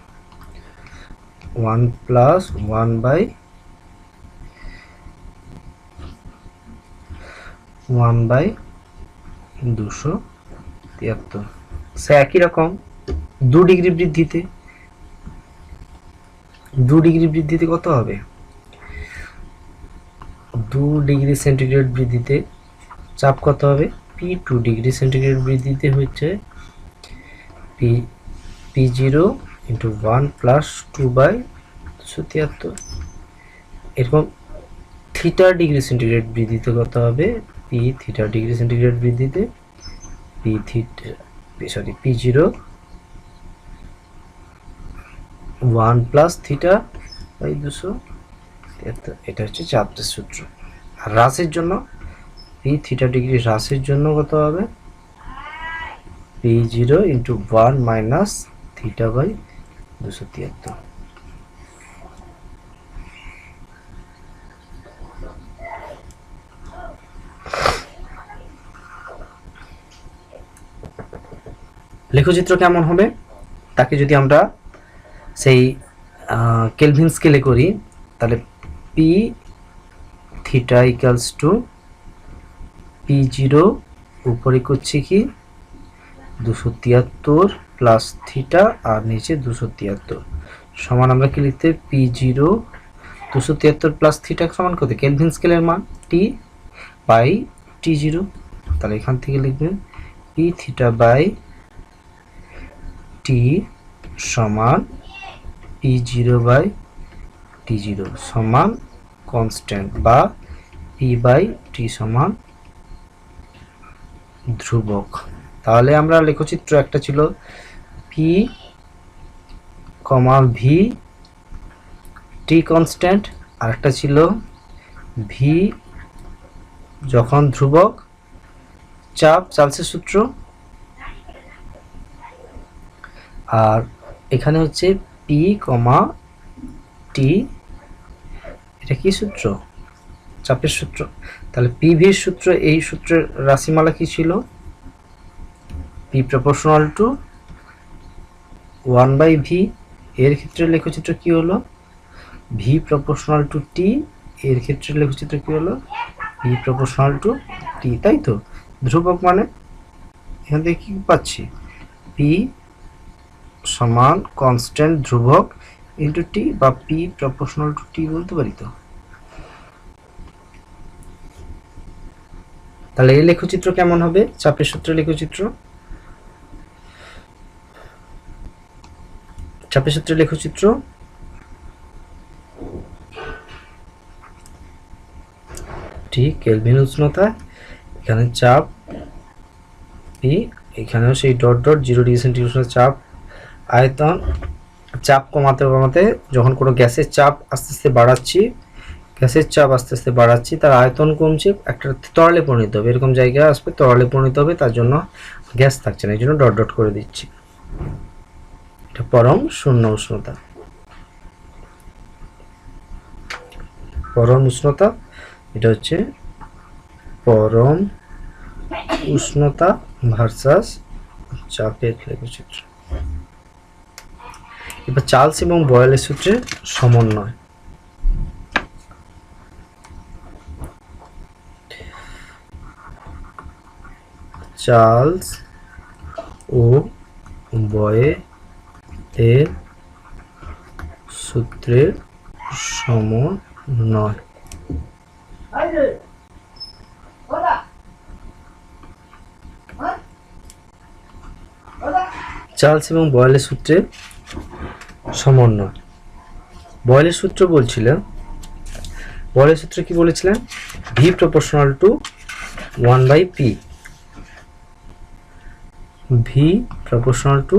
1 প্লাস 1/273, সে একই রকম 2 ডিগ্রি বৃদ্ধিতে, 2 ডিগ্রি বৃদ্ধিতে কত হবে, 2 ডিগ্রি সেন্টিগ্রেড বৃদ্ধিতে চাপ কত হবে, P2 ডিগ্রি সেন্টিগ্রেড বৃদ্ধিতে হচ্ছে P0 ইন্টু 1 প্লাস 2/273। এরকম থিটা ডিগ্রি সেন্টিগ্রেড বৃদ্ধিতে কত হবে, পি থিটা ডিগ্রি সেন্টিগ্রেড বৃদ্ধিতে P0 1 প্লাস থিটা বাই 273, এটা হচ্ছে চাপের সূত্র। আর হ্রাসের জন্য পি থিটা ডিগ্রি হ্রাসের জন্য কত হবে P0 into 1 minus theta by 273। লেখচিত্র কেমন হবে? তাকে যদি আমরা সেই কেলভিন স্কেলে করি তাহলে P theta equals two P0 উপরে করছি কি 273 প্লাস থিটা আর নিচে 273 সমান আমরা কি লিখতে P0 273 প্লাস থিটা সমান কত কেলভিন স্কেলের মান টি বাই T0। তাহলে এখান থেকে লিখবেন পি থিটা বাই টি সমান P0 বাই T0 সমান কনস্ট্যান্ট বা পি বাই টি সমান ধ্রুবক। তাহলে আমরা লেখচিত্র একটা ছিল পি ভি টি কনস্ট্যান্ট, আর একটা ছিল ভি যখন ধ্রুবক চাপ চার্লসের সূত্র, আর এখানে হচ্ছে পি টি, এটা কি সূত্র চাপের সূত্র। তাহলে পি ভির সূত্র, এই সূত্রের রাশিমালা কি ছিল P proportional to 1 by V. এর ক্ষেত্রে লেখচিত্র কি হলো ভি প্রপোর্শনাল টু টি, এর ক্ষেত্রে লেখচিত্র কি হলো ভি প্রপোর্শনাল টু টি। তাই তো ধ্রুবক মানে এখান থেকে কি পাচ্ছি পি সমান কনস্ট্যান্ট ধ্রুবক ইন্টু টি বা পি প্রপোর্শনাল টু টি বলতে পারি। তো তাহলে এই লেখচিত্র কেমন হবে চাপের সূত্রের লেখচিত্র? চাপের সূত্রের লেখচিত্র ঠিক কেলভিন উষ্ণতা, এখানে চাপ পি, এখানেও সেই ডট ডট 0 ডিগ্রি সেন্টিগ্রেড চাপ, আয়তন চাপ কমাতে কমাতে যখন কোনো গ্যাসের চাপ আস্তে আস্তে বাড়াচ্ছি, তার আয়তন কমছে, একটা তরলে পরিণত হবে, এরকম জায়গায় আসবে তরলে পরিণত হবে, তার জন্য গ্যাস থাকছে না, এই জন্য ডট ডট করে দিচ্ছি। এটা পরম শূন্য উষ্ণতা, পরম উষ্ণতা, এটা হচ্ছে পরম উষ্ণতা ভার্সাস চাপের লেখচিত্র। এবার চার্লস এবং বয়েলের সূত্রের সমন্বয়। চার্লস ও বয়েলের সূত্রের সমন্বয়। চার্লস এবং বয়েলের সূত্রের সমন্বয়। বয়েলের সূত্র বলছিলেন, বয়েলের সূত্র কি বলেছিলেন V proportional to 1 by P, V proportional to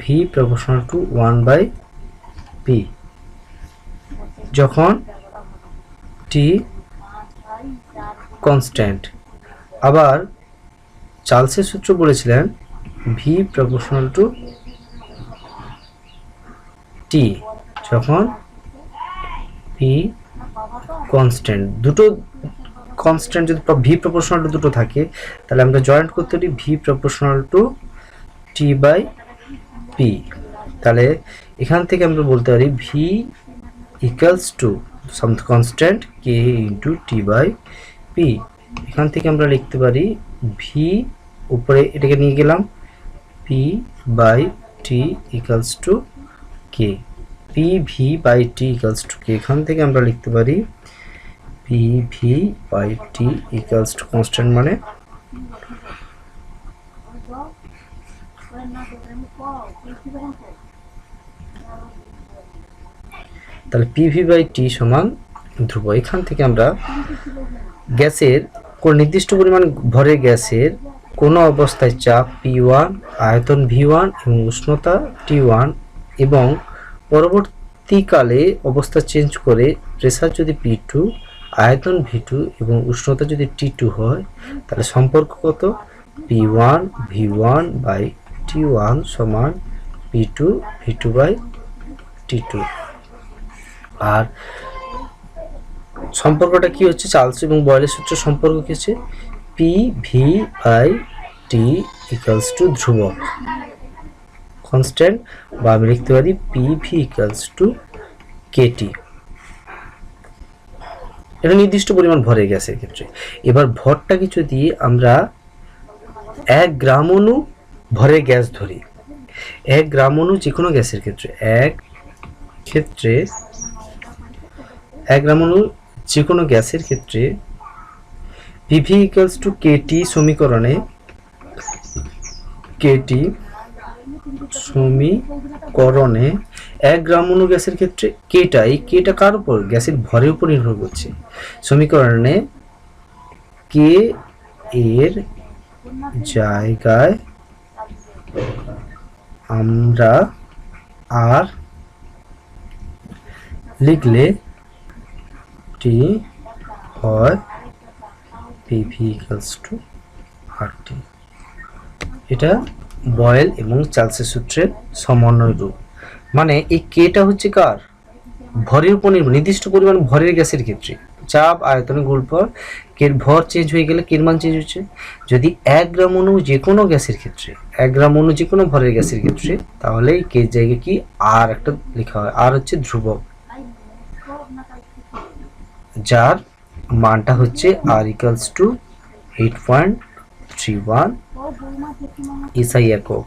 V proportional to 1 by P যখন টি কনস্ট্যান্ট। আবার চার্লসের সূত্র বলেছিলেন ভি প্রপোর্শনাল টু টি যখন পি কনস্ট্যান্ট। দুটো কনস্ট্যান্ট যদি ভি প্রপোর্শনাল টু দুটো থাকে তাহলে আমরা জয়েন্ট করতে পারি V proportional to T by P. তাহলে এখান থেকে আমরা বলতে পারি V equals to some constant কে ইন্টু টি বাই পি। এখান থেকে আমরা লিখতে পারি ভি উপরে এটাকে নিয়ে গেলাম P by T equals to K, P V by T equals to K. এখান থেকে আমরা লিখতে পারি P V by T equals to constant মানে তাহলে পিভি বাই টি সমান ধ্রুব। এখান থেকে আমরা গ্যাসের কোন নির্দিষ্ট পরিমাণ ভরের গ্যাসের কোনো অবস্থায় চাপ P1, আয়তন V1 এবং উষ্ণতা T1 এবং পরবর্তীকালে অবস্থা চেঞ্জ করে প্রেসার যদি P2, আয়তন V2 এবং উষ্ণতা যদি T2 হয়, তাহলে সম্পর্ক কত? P1 V1 বাই T1 সমান P2 V2 বাই T2। আর সম্পর্কটা কি হচ্ছে? চার্লস এবং বয়েলের সূত্র সম্পর্ক কি হচ্ছে? PV by T equals to ধ্রুবক কনস্ট্যান্ট, বা আমি লিখতে পারি PV ইকুয়ালস টু KT। এটা নির্দিষ্ট পরিমাণ ভরের গ্যাসের ক্ষেত্রে। এবার ভরটাকে যদি আমরা 1 গ্রাম অণু ভরের গ্যাস ধরি, 1 গ্রাম অণু যে কোনো গ্যাসের ক্ষেত্রে 1 গ্রাম অণু যে কোনো গ্যাসের ক্ষেত্রে PV ইকুয়ালস টু KT সমীকরণে সমীকরণে 1 গ্রাম অণু গ্যাসের ক্ষেত্রে কেটা, এই কেটা কার উপর? গ্যাসের ভরের উপর নির্ভর করছে। সমীকরণে কে এর জায়গায় আমরা আর লিখলে টি হয় PV ইকুয়ালস টু RT। এটা বয়েল এবং চার্লসের সূত্রের সমন্বয় রূপ। মানে এই কেটা হচ্ছে কার? ভরের উপর নির্ভর, নির্দিষ্ট পরিমাণ ভরের গ্যাসের ক্ষেত্রে চাপ আয়তনে গুণফল, কের ভর চেঞ্জ হয়ে গেলে কের মান চেঞ্জ হচ্ছে। যদি 1 গ্রাম অণু যে কোনো গ্যাসের ক্ষেত্রে, 1 গ্রাম অণু যে কোনো ভরের গ্যাসের ক্ষেত্রে, তাহলে কের জায়গায় কি আর একটা লেখা হয়। আর হচ্ছে ধ্রুবক, যার মানটা হচ্ছে R ইকুয়ালস টু 8.31 এসআই একক।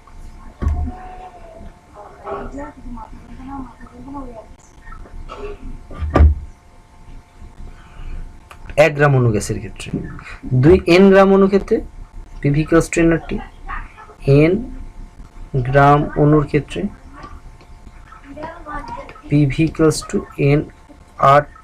1 গ্রাম অণু গ্যাসের ক্ষেত্রে। 2 N গ্রাম অণু ক্ষেত্রে PV equals to NRT। N গ্রাম অণুর ক্ষেত্রে PV ইকুয়ালস টু NRT